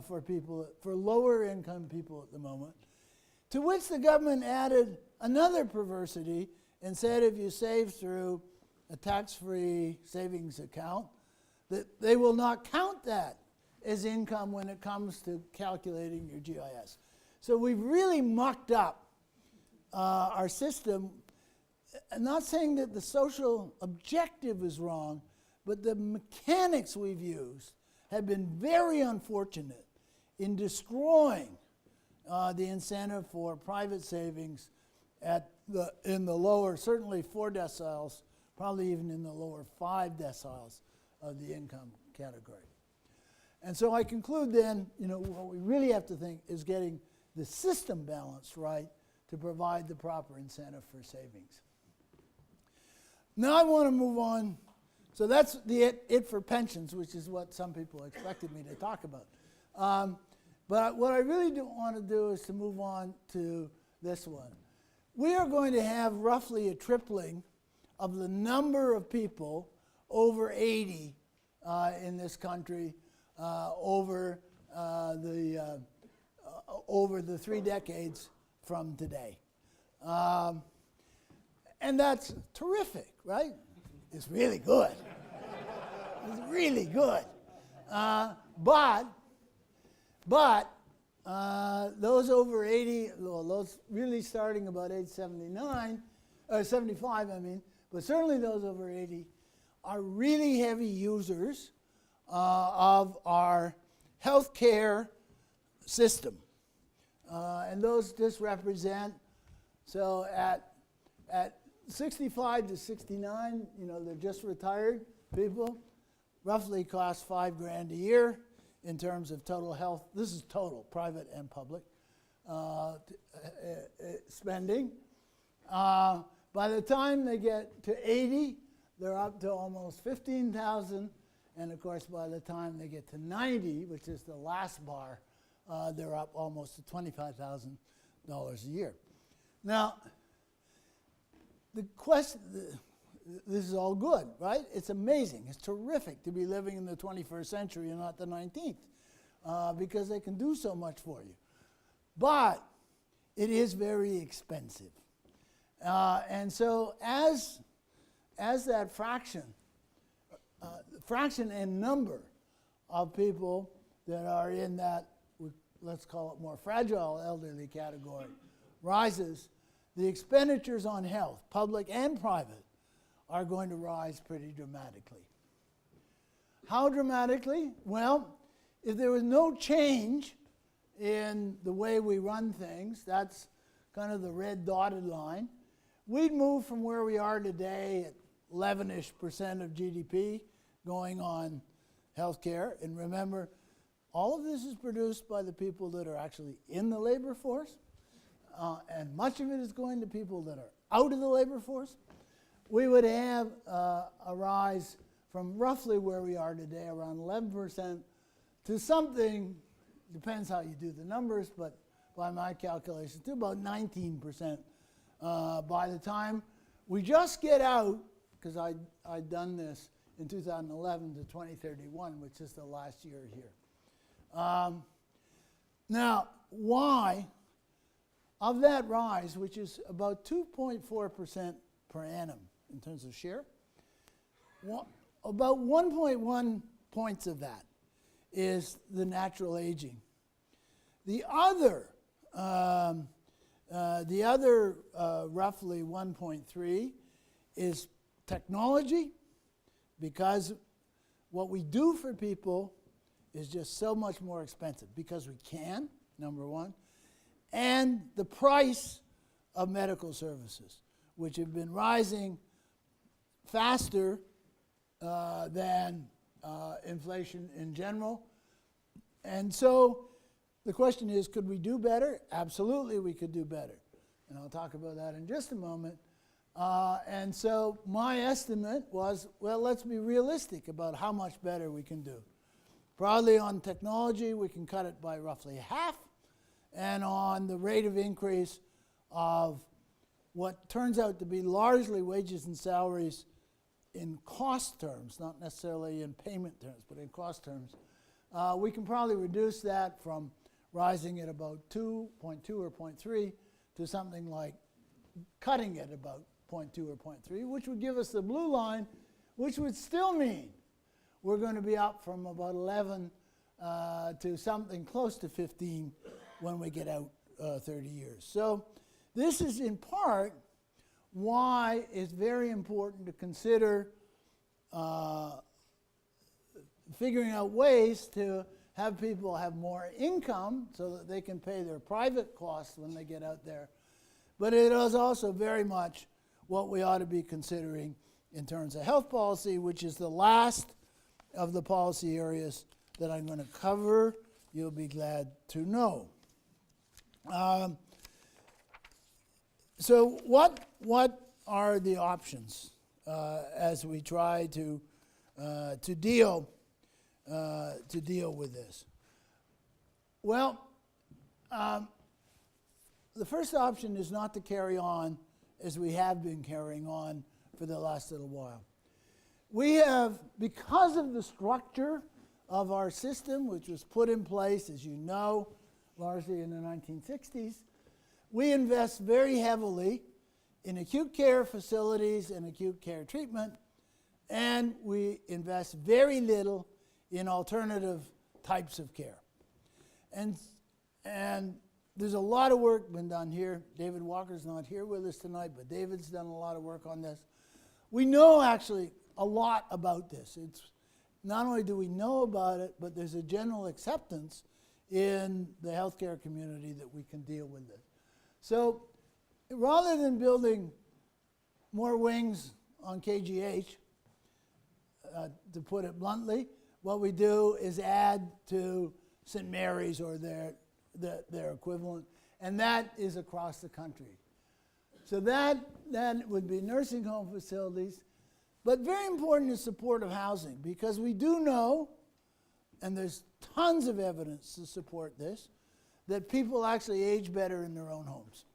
for people, for lower income people at the moment, to which the government added another perversity and said if you save through a tax-free savings account, that they will not count that as income when it comes to calculating your GIS. So we've really mucked up our system. I'm not saying that the social objective is wrong, but the mechanics we've used have been very unfortunate in destroying the incentive for private savings in the lower, certainly 4 deciles, probably even in the lower 5 deciles of the income category. And so I conclude then, what we really have to think is getting the system balanced right to provide the proper incentive for savings. Now I want to move on. So that's it for pensions, which is what some people expected me to talk about. But what I really want to do is to move on to this one. We are going to have roughly a tripling of the number of people over 80 in this country over the 3 decades from today. And that's terrific, right? It's really good. It's really good. But those over 80, well, those really starting about age 79, or 75, I mean, but certainly those over 80 are really heavy users of our healthcare system. And those just represent, so at 65 to 69, they're just retired people, roughly cost $5,000 a year in terms of total health. This is total, private and public spending. By the time they get to 80, they're up to almost $15,000, and of course by the time they get to 90, which is the last bar, they're up almost to $25,000 a year. Now, the question, this is all good, right? It's amazing. It's terrific to be living in the 21st century and not the 19th because they can do so much for you. But it is very expensive. And so as that fraction and number of people that are in that, let's call it more fragile elderly category, rises, the expenditures on health, public and private, are going to rise pretty dramatically. How dramatically? Well, if there was no change in the way we run things, that's kind of the red dotted line, we'd move from where we are today at 11-ish% of GDP going on healthcare. And remember, all of this is produced by the people that are actually in the labor force, and much of it is going to people that are out of the labor force. We would have a rise from roughly where we are today, around 11%, to something, depends how you do the numbers, but by my calculations, to about 19% by the time we just get out, because I'd done this in 2011 to 2031, which is the last year here. Now, why? Of that rise, which is about 2.4% per annum in terms of share, about 1.1 points of that is the natural aging. The other roughly 1.3 is technology, because what we do for people is just so much more expensive, because we can, number one, and the price of medical services, which have been rising faster than inflation in general. And so the question is, could we do better? Absolutely, we could do better. And I'll talk about that in just a moment. And so my estimate was, well, let's be realistic about how much better we can do. Probably on technology, we can cut it by roughly half, and on the rate of increase of what turns out to be largely wages and salaries in cost terms, not necessarily in payment terms, but in cost terms, we can probably reduce that from rising at about 2.2 or 0.3 to something like cutting it about 0.2 or 0.3, which would give us the blue line, which would still mean we're going to be up from about 11 to something close to 15 when we get out 30 years. So this is in part why it's very important to consider figuring out ways to have people have more income so that they can pay their private costs when they get out there. But it is also very much what we ought to be considering in terms of health policy, which is the last of the policy areas that I'm going to cover. You'll be glad to know. So what are the options as we try to deal with this? Well, the first option is not to carry on as we have been carrying on for the last little while. We have, because of the structure of our system, which was put in place, as you know, largely in the 1960s, we invest very heavily in acute care facilities and acute care treatment, and we invest very little in alternative types of care. And there's a lot of work been done here. David Walker's not here with us tonight, but David's done a lot of work on this. We know actually a lot about this. It's not only do we know about it, but there's a general acceptance in the healthcare community that we can deal with it. So rather than building more wings on KGH, to put it bluntly, what we do is add to St. Mary's or their equivalent, and that is across the country. So that would be nursing home facilities, but very important is supportive housing, because we do know, and there's tons of evidence to support this, that people actually age better in their own homes.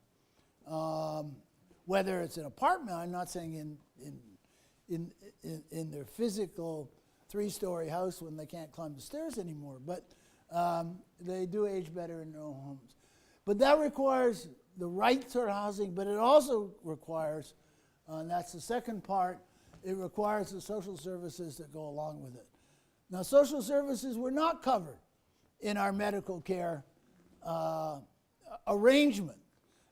Whether it's an apartment, I'm not saying in their physical 3-story house when they can't climb the stairs anymore, but they do age better in their own homes. But that requires the right sort of housing, but it also requires, and that's the second part, it requires the social services that go along with it. Now, social services were not covered in our medical care arrangement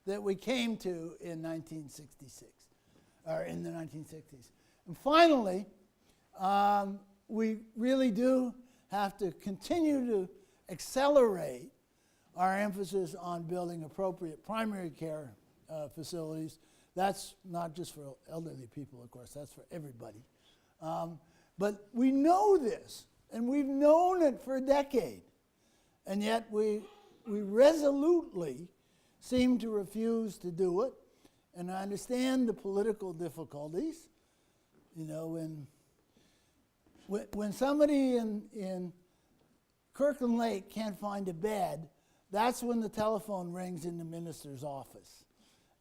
that we came to in 1966, or in the 1960s. And finally, we really do have to continue to accelerate our emphasis on building appropriate primary care facilities That's not just for elderly people, of course, that's for everybody. But we know this, and we've known it for a decade, and yet we resolutely seem to refuse to do it. And I understand the political difficulties. You know, when somebody in Kirkland Lake can't find a bed, that's when the telephone rings in the minister's office.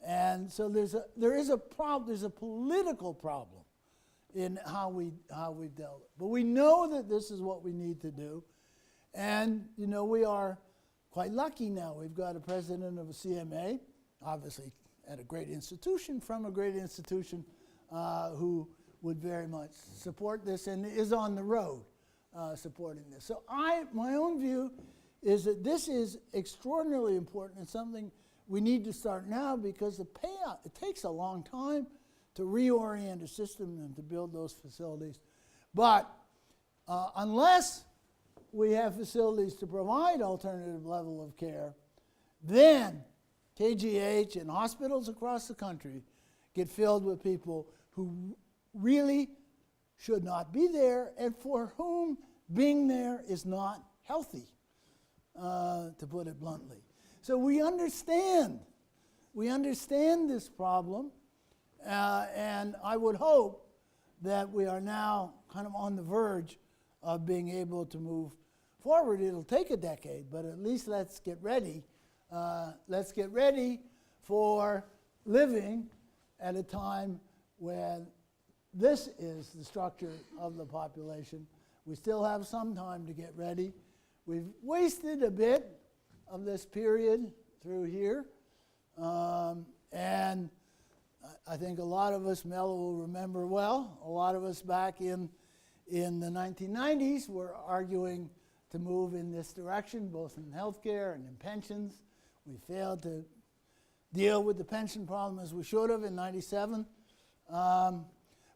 And so there is a problem. There's a political problem in how we dealt it. But we know that this is what we need to do. And, you know, we are quite lucky now. We've got a president of a CMA, obviously at a great institution, from a great institution, who would very much support this and is on the road supporting this. So my own view is that this is extraordinarily important and something we need to start now, because the payout, it takes a long time to reorient a system and to build those facilities. But unless we have facilities to provide alternative level of care, then KGH and hospitals across the country get filled with people who really should not be there and for whom being there is not healthy, to put it bluntly. So we understand this problem, and I would hope that we are now kind of on the verge of being able to move forward. It'll take a decade, but at least let's get ready. Let's get ready for living at a time when this is the structure of the population. We still have some time to get ready. We've wasted a bit of this period through here. And I think a lot of us, Mel will remember well, a lot of us back in the 1990s were arguing to move in this direction, both in healthcare and in pensions. We failed to deal with the pension problem as we should have in 97.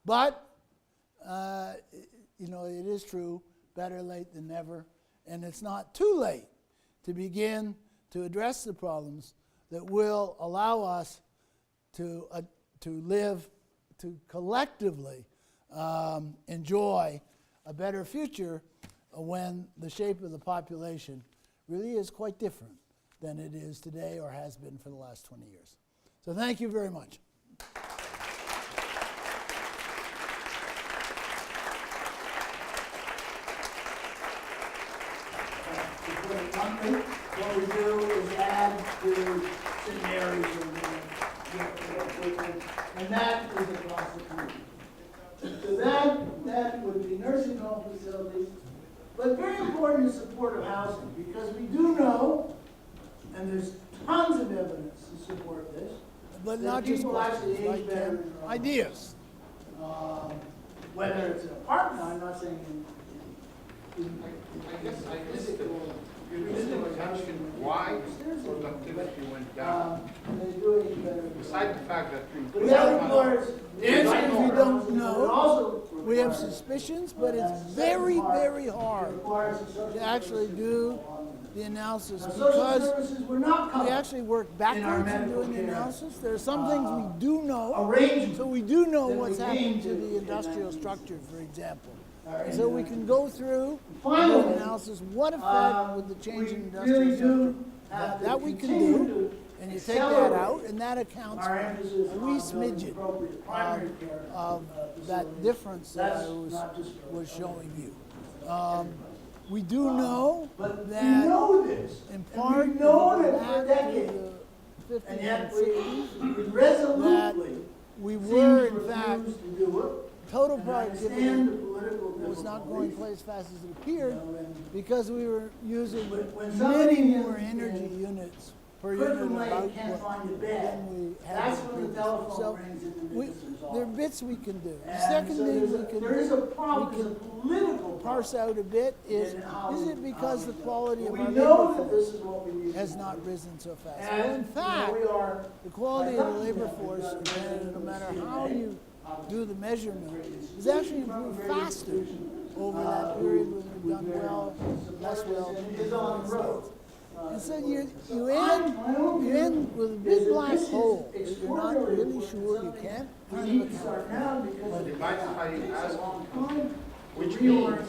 But you know, it is true, better late than never. And it's not too late to begin to address the problems that will allow us to live, to collectively enjoy a better future when the shape of the population really is quite different than it is today or has been for the last 20 years. So thank you very much. What we do is add to scenarios, and that is across the country. So that would be nursing home facilities, but very important is supportive housing, because we do know, and there's tons of evidence to support this, but not just actually age better ideas. Whether it's an apartment, I'm not saying I guess you didn't mention why productivity went down. Besides the fact that the answer is we don't know. We have suspicions, but it's very, very hard to actually do the analysis, because we actually work backwards in doing the analysis. There are some things we do know, so we do know what's happened to the industrial structure, for example. So we can go through and do an analysis. What effect would the change in industrial structure? That we can do, and you take that out, and that accounts for a wee smidgen of that difference that I was showing you. We do know that in part, back to the 50s and 60s, that we were, in fact, total productivity was not going quite as fast as it appeared, because we were using many more energy units per unit of output than we had previously. So there are bits we can do. The second thing we can parse out a bit is it because the quality of our labor force has not risen so fast? Well, in fact, the quality of the labor force in Canada, no matter how you do the measurement, has actually improved faster over that period when we've done well, less well in the United States. And so you you end with a big black hole that you're not really sure, you can't kind of account for. Do you mind if I ask, which means,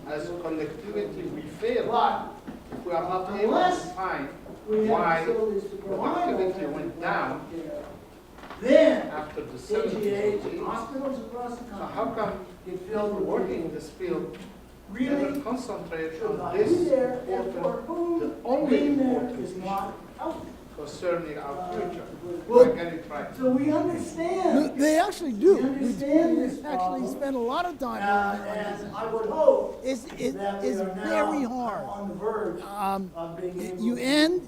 as a collectivity, we fail if we are not able to find why productivity went down after the 70s and 80s. So how come people working in this field never concentrate on this important, the only important issue concerning our future? We're getting right. So we understand, They actually do. We understand We this actually problem. spend a lot of time on it. and I would hope It's that we it's are now very hard. on the verge of being able You to. end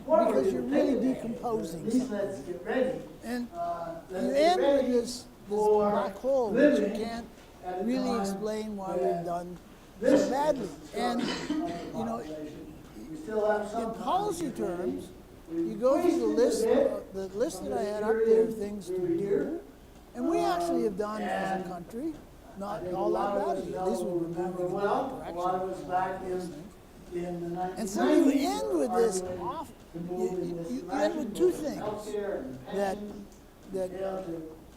What are we because you're gonna really take today? decomposing At least something. let's get ready. And Let's you get end with ready this for black hole that you living can't at a really time explain why when we've done this so badly. And you know, we still have some in time policy to get ready. terms, We've you go through wasted a the bit list from that I this had up there period of things to we were do. here. And we actually have done as a And country, I not think a all lot that of us badly. At least know, we were remember moving in the well, right a lot of us direction. back in the 1990s. And so you end with this arguing off, to move in this you end direction, with two both in things healthcare and that, pensions, that you know, to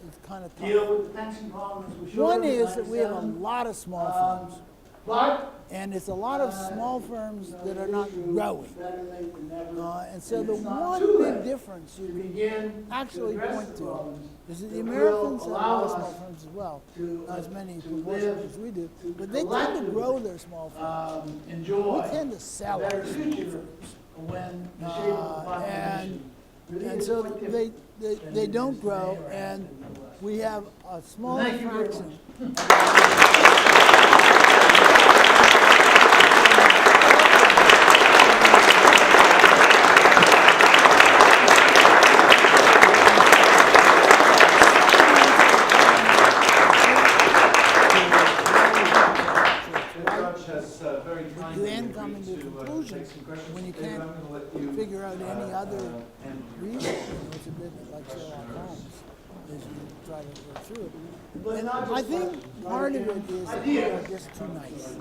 is kind of deal tough. with the pension problems we showed One in is that we have a 97. lot of small firms. But And it's a lot of small firms that are not growing. better late than never. And so And the it's not one too big late difference to you can begin actually to address point the to problems is that the that will Americans have a allow lot of small us firms as well, to, not as many to proportions live, as we do, to but they tend to collectively, grow their small firms. enjoy We tend to a sell better our small future firms. when the shape of the population really And is so quite they, different they than it don't is grow, today or has and been in the West. we have a small Thank you very fraction. The judge has very kindly end agreed coming to a to conclusion take some questions. when you David, can't I'm gonna let you, figure out any other and reason. It's a bit like Sherlock Holmes as you try to go through it. But And not I just think part of it is that we are just too nice.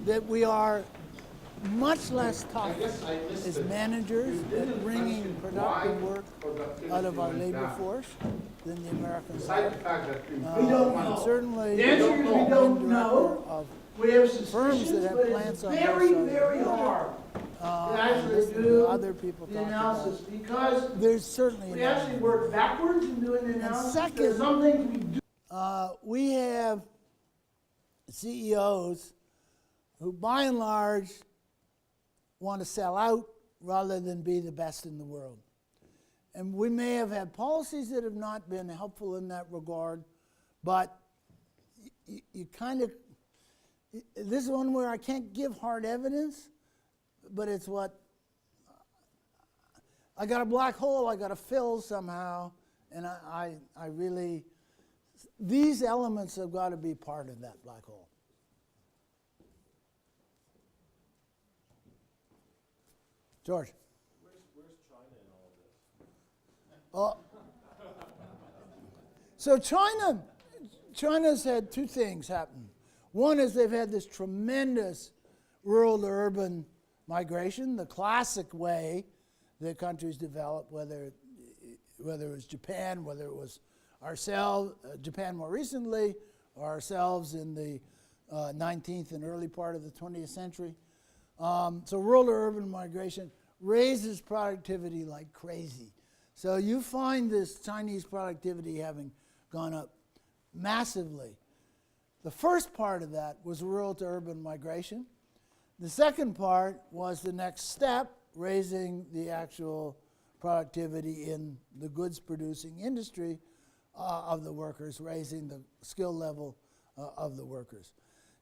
That we are much less tough as managers at bringing productive work out of our labor force than the Americans Besides are. the fact that we We don't And know. certainly, The answer is we I'm don't director know. of We have firms suspicions, that have but plants it's on both very, sides of the very border. hard to and actually listen to do other people the talk analysis about. because There's certainly we an actually element. work backwards in doing the analysis. second- There's some things we do. We have CEOs who, by and large, want to sell out rather than be the best in the world. And we may have had policies that have not been helpful in that regard, but you kind of, this is one where I can't give hard evidence, but it's what, I got a black hole I got to fill somehow, and I really, these elements have got to be part of that black hole. George. Where's China in all of this? So China's had two things happen. One is they've had this tremendous rural to urban migration, the classic way that countries develop, whether it was Japan, whether it was ourselves, Japan more recently, or ourselves in the 19th and early part of the 20th century. So rural to urban migration raises productivity like crazy. So you find this Chinese productivity having gone up massively. The first part of that was rural to urban migration. The second part was the next step, raising the actual productivity in the goods producing industry of the workers, raising the skill level of the workers.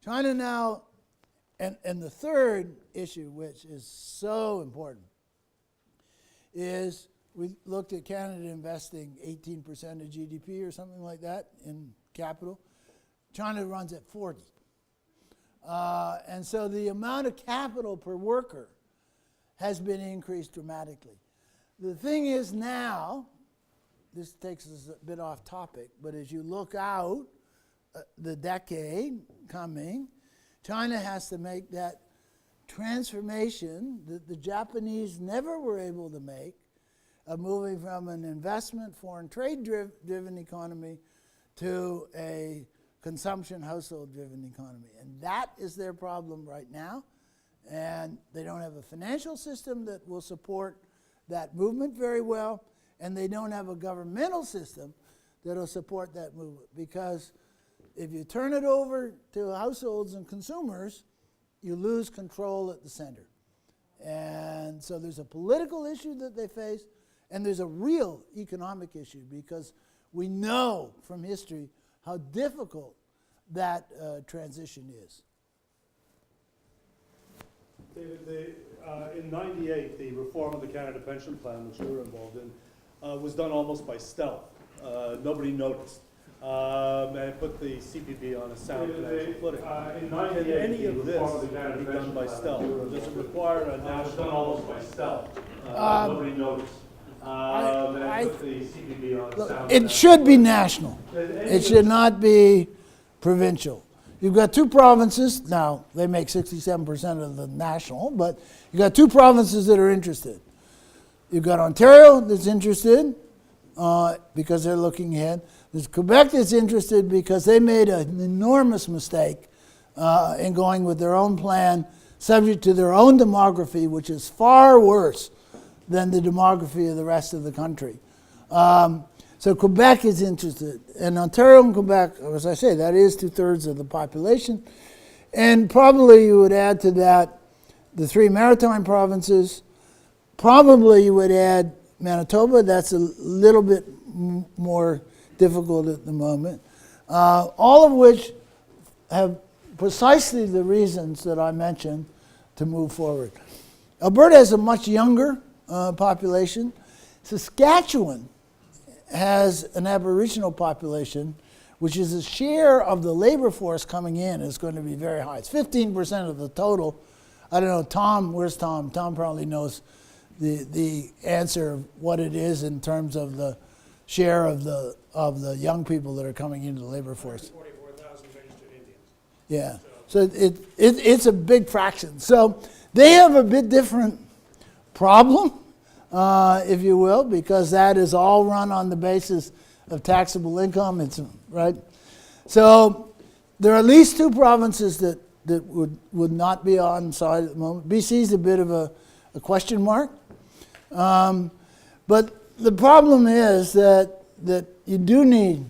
China now, and the third issue, which is so important, is we looked at Canada investing 18% of GDP or something like that in capital. China runs at 40. And so the amount of capital per worker has been increased dramatically. The thing is now, this takes us a bit off topic, but as you look out the decade coming, China has to make that transformation that the Japanese never were able to make of moving from an investment, foreign trade-driven economy to a consumption, household-driven economy. And that is their problem right now. And they don't have a financial system that will support that movement very well, and they don't have a governmental system that will support that movement. Because if you turn it over to households and consumers, you lose control at the center. And so there's a political issue that they face, and there's a real economic issue, because we know from history how difficult that transition is. David, in '98, the reform of the Canada Pension Plan, which you were involved in, was done almost by stealth. Nobody noticed. And it put the CPB on a sound financial footing. Can any of this be done by stealth? Does it require a national... almost by stealth. Nobody noticed. And it put the CPB on a sound... It should be national. It should not be provincial. You've got two provinces, now they make 67% of the national, but you've got two provinces that are interested. You've got Ontario that's interested because they're looking ahead. There's Quebec that's interested because they made an enormous mistake in going with their own plan, subject to their own demography, which is far worse than the demography of the rest of the country. So Quebec is interested. And Ontario and Quebec, as I say, that is 2/3 of the population. And probably you would add to that the three maritime provinces. Probably you would add Manitoba. That's a little bit more difficult at the moment. All of which have precisely the reasons that I mentioned to move forward. Alberta has a much younger population. Saskatchewan has an Aboriginal population, which is a share of the labor force coming in is going to be very high. It's 15% of the total. I don't know, Tom, where's Tom? Tom probably knows the answer of what it is in terms of the share of the young people that are coming into the labor force. 44,000 registered Indians. Yeah, so it's a big fraction. So they have a bit different problem, if you will, because that is all run on the basis of taxable income. It's right. So there are at least two provinces that would not be on side at the moment. BC is a bit of a question mark, but the problem is that you do need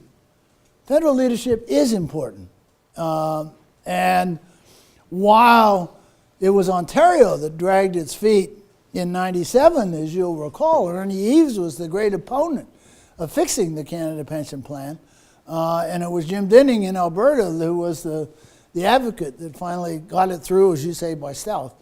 federal leadership is important, and while it was Ontario that dragged its feet in '97, as you'll recall, Ernie Eves was the great opponent of fixing the Canada Pension Plan, and it was Jim Dinning in Alberta who was the advocate that finally got it through, as you say, by stealth.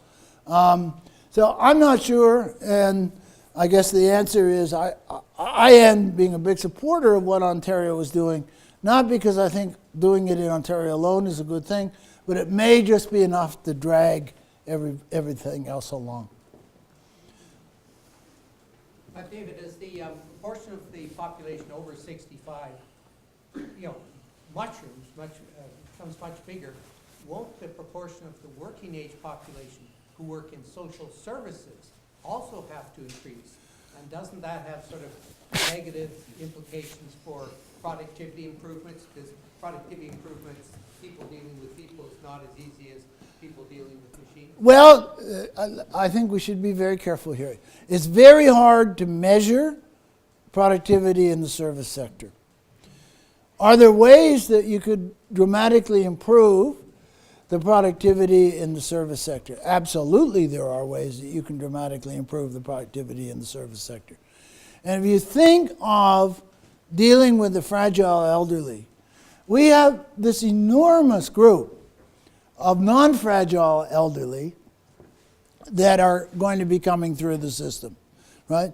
So I'm not sure, and I guess the answer is I am being a big supporter of what Ontario is doing, not because I think doing it in Ontario alone is a good thing, but it may just be enough to drag everything else along. David, as the proportion of the population over 65, mushrooms, becomes much bigger, won't the proportion of the working age population who work in social services also have to increase? And doesn't that have sort of negative implications for productivity improvements? Because productivity improvements, people dealing with people, is not as easy as people dealing with machines. Well, I think we should be very careful here. It's very hard to measure productivity in the service sector. Are there ways that you could dramatically improve the productivity in the service sector? Absolutely, there are ways that you can dramatically improve the productivity in the service sector. And if you think of dealing with the fragile elderly, we have this enormous group of non-fragile elderly that are going to be coming through the system, right?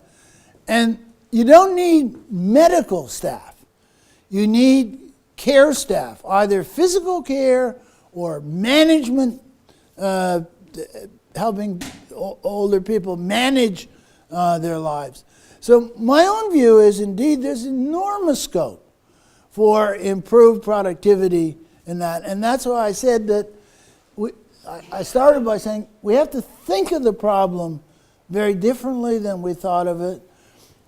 And you don't need medical staff. You need care staff, either physical care or management, helping older people manage their lives. So my own view is, indeed, there's enormous scope for improved productivity in that. And that's why I said that I started by saying we have to think of the problem very differently than we thought of it.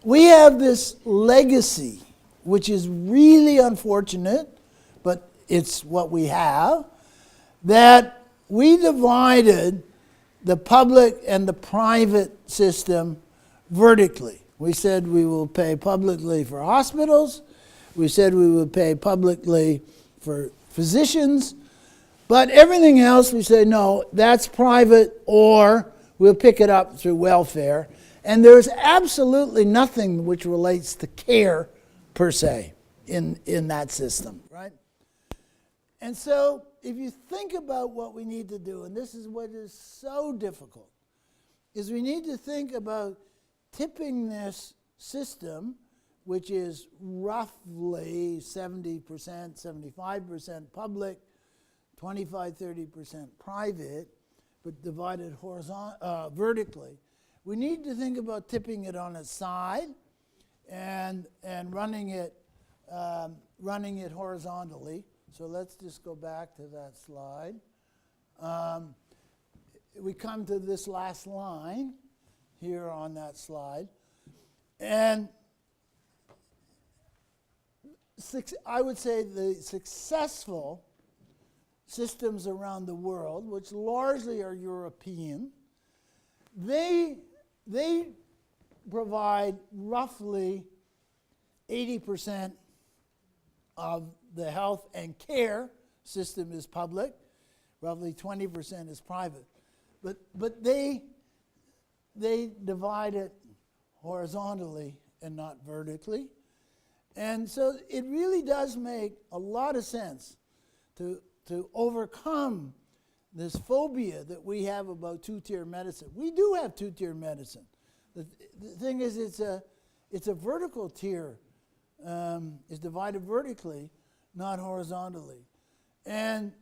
We have this legacy, which is really unfortunate, but it's what we have, that we divided the public and the private system vertically. We said we will pay publicly for hospitals. We said we would pay publicly for physicians. But everything else, we say, no, that's private, or we'll pick it up through welfare. And there's absolutely nothing which relates to care, per se, in that system, right? And so if you think about what we need to do, and this is what is so difficult, is we need to think about tipping this system, which is roughly 70%, 75% public, 25-30% private, but divided vertically. We need to think about tipping it on its side and running it horizontally. So let's just go back to that slide. We come to this last line here on that slide. And I would say the successful systems around the world, which largely are European, they provide roughly 80% of the health and care system is public, roughly 20% is private. But they divide it horizontally and not vertically. And so it really does make a lot of sense to overcome this phobia that we have about two-tier medicine. We do have two-tier medicine. The thing is, it's a vertical tier. It's divided vertically, not horizontally. And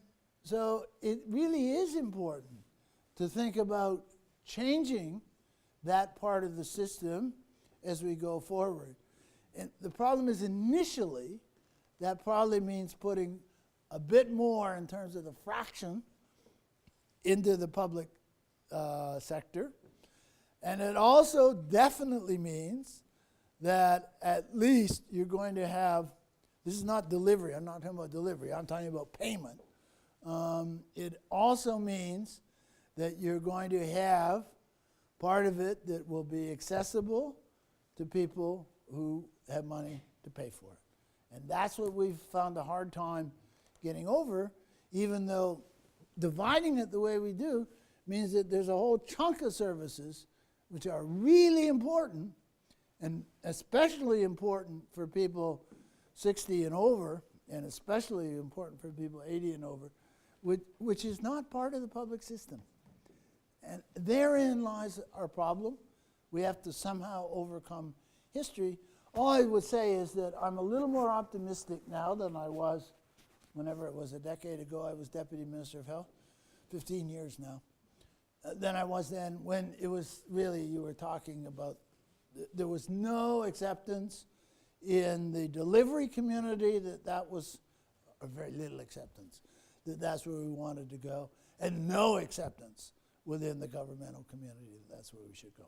so it really is important to think about changing that part of the system as we go forward. And the problem is, initially, that probably means putting a bit more in terms of the fraction into the public sector. And it also definitely means that at least you're going to have, this is not delivery, I'm not talking about delivery, I'm talking about payment. It also means that you're going to have part of it that will be accessible to people who have money to pay for it. And that's what we've found a hard time getting over, even though dividing it the way we do means that there's a whole chunk of services which are really important, and especially important for people 60 and over, and especially important for people 80 and over, which is not part of the public system. And therein lies our problem. We have to somehow overcome history. All I would say is that I'm a little more optimistic now than I was whenever it was a decade ago. I was Deputy Minister of Health, 15 years now, than I was then, when it was really, you were talking about, there was no acceptance in the delivery community that was, or very little acceptance, that's where we wanted to go, and no acceptance within the governmental community that's where we should go.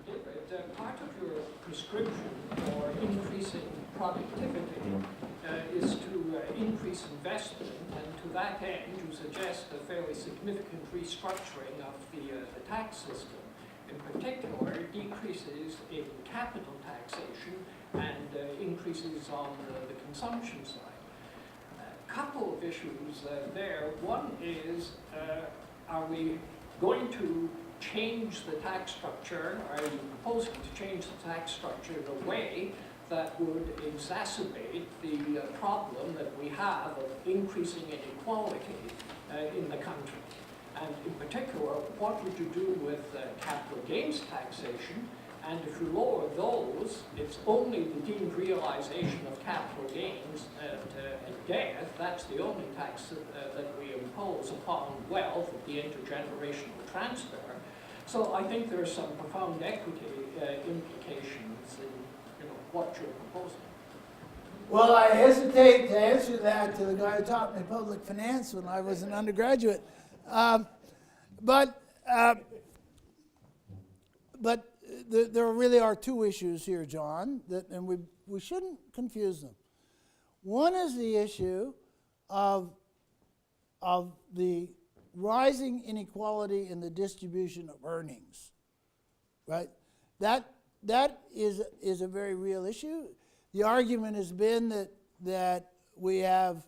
David, part of your prescription for increasing productivity is to increase investment, and to that end you suggest a fairly significant restructuring of the tax system. In particular, decreases in capital taxation and increases on the consumption side. A couple of issues there. One is, are we going to change the tax structure? Are you proposing to change the tax structure in a way that would exacerbate the problem that we have of increasing inequality in the country? And in particular, what would you do with capital gains taxation? And if you lower those, it's only the deemed realization of capital gains at death. That's the only tax that we impose upon wealth, the intergenerational transfer. So I think there are some profound equity implications in what you're proposing. Well, I hesitate to answer that to the guy who taught me public finance when I was an undergraduate. But there really are two issues here, John, and we shouldn't confuse them. One is the issue of the rising inequality in the distribution of earnings, right? That is a very real issue. The argument has been that we have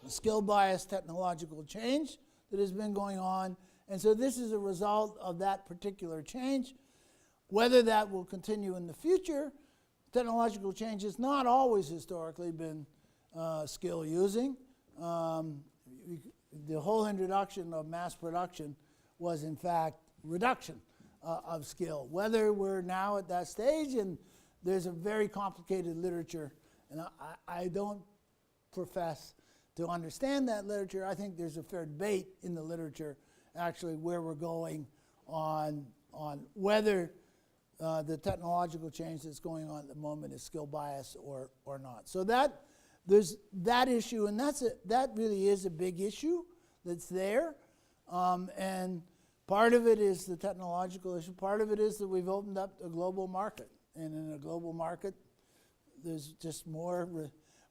skill bias technological change that has been going on, and so this is a result of that particular change. Whether that will continue in the future, technological change has not always historically been skill using. The whole introduction of mass production was in fact reduction of skill. Whether we're now at that stage, and there's a very complicated literature, and I don't profess to understand that literature. I think there's a fair debate in the literature actually where we're going on whether the technological change that's going on at the moment is skill bias or not. So there's that issue, and that really is a big issue that's there. And part of it is the technological issue. Part of it is that we've opened up a global market. And in a global market, there's just more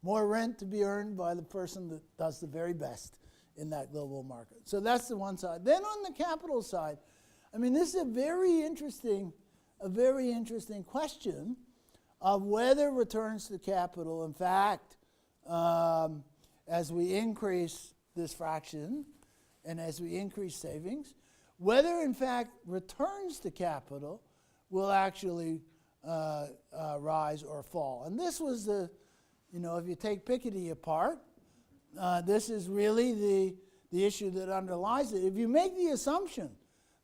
rent to be earned by the person that does the very best in that global market. So that's the one side. Then on the capital side, I mean, this is a very interesting question of whether returns to capital, in fact, as we increase this fraction and as we increase savings, whether in fact returns to capital will actually rise or fall. And this was the, if you take Piketty apart, this is really the issue that underlies it. If you make the assumption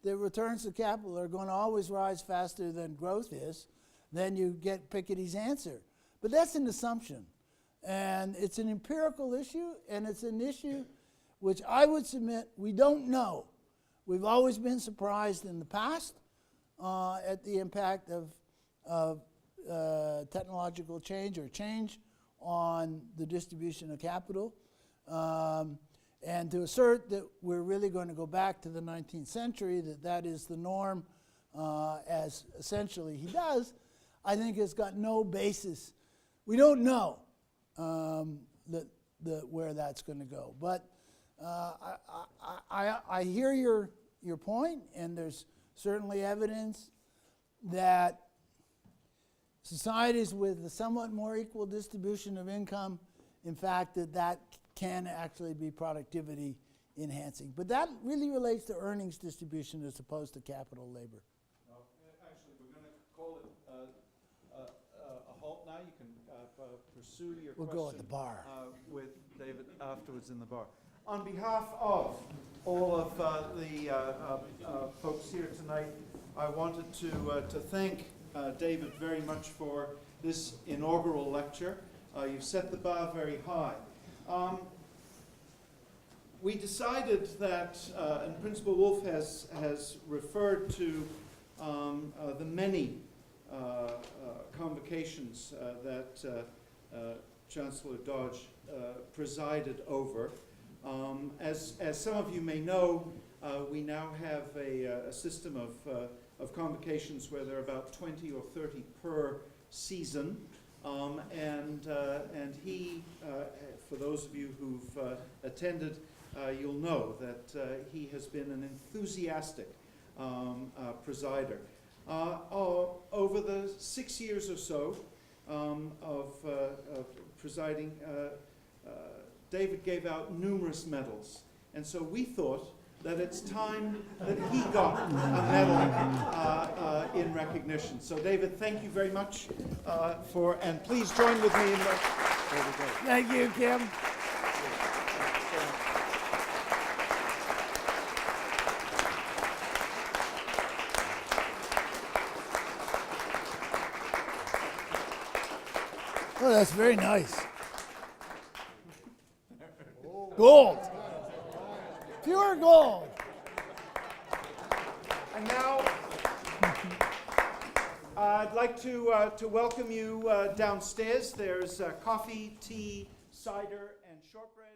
that returns to capital are going to always rise faster than growth is, then you get Piketty's answer. But that's an assumption. And it's an empirical issue, and it's an issue which I would submit we don't know. We've always been surprised in the past at the impact of technological change or change on the distribution of capital. And to assert that we're really going to go back to the 19th century, that is the norm, as essentially he does, I think has got no basis. We don't know where that's going to go. But I hear your point, and there's certainly evidence that societies with a somewhat more equal distribution of income, in fact, that can actually be productivity enhancing. But that really relates to earnings distribution as opposed to capital labor. No, actually, we're going to call it a halt now. You can pursue your We'll question go at the bar. with David afterwards in the bar. On behalf of all of the folks here tonight, I wanted to thank David very much for this inaugural lecture. You've set the bar very high. We decided that, and Principal Wolf has referred to the many convocations that Chancellor Dodge presided over. As some of you may know, we now have a system of convocations where there are about 20 or 30 per season. And he, for those of you who've attended, you'll know that he has been an enthusiastic presider. Over the 6 years or so of presiding, David gave out numerous medals. And so we thought that it's time that he got a medal in recognition. So David, thank you very much and please join with me in the... There we go. Thank you, Kim. Oh, that's very nice. Gold. Pure gold. And now, I'd like to welcome you downstairs. There's coffee, tea, cider, and shortbread.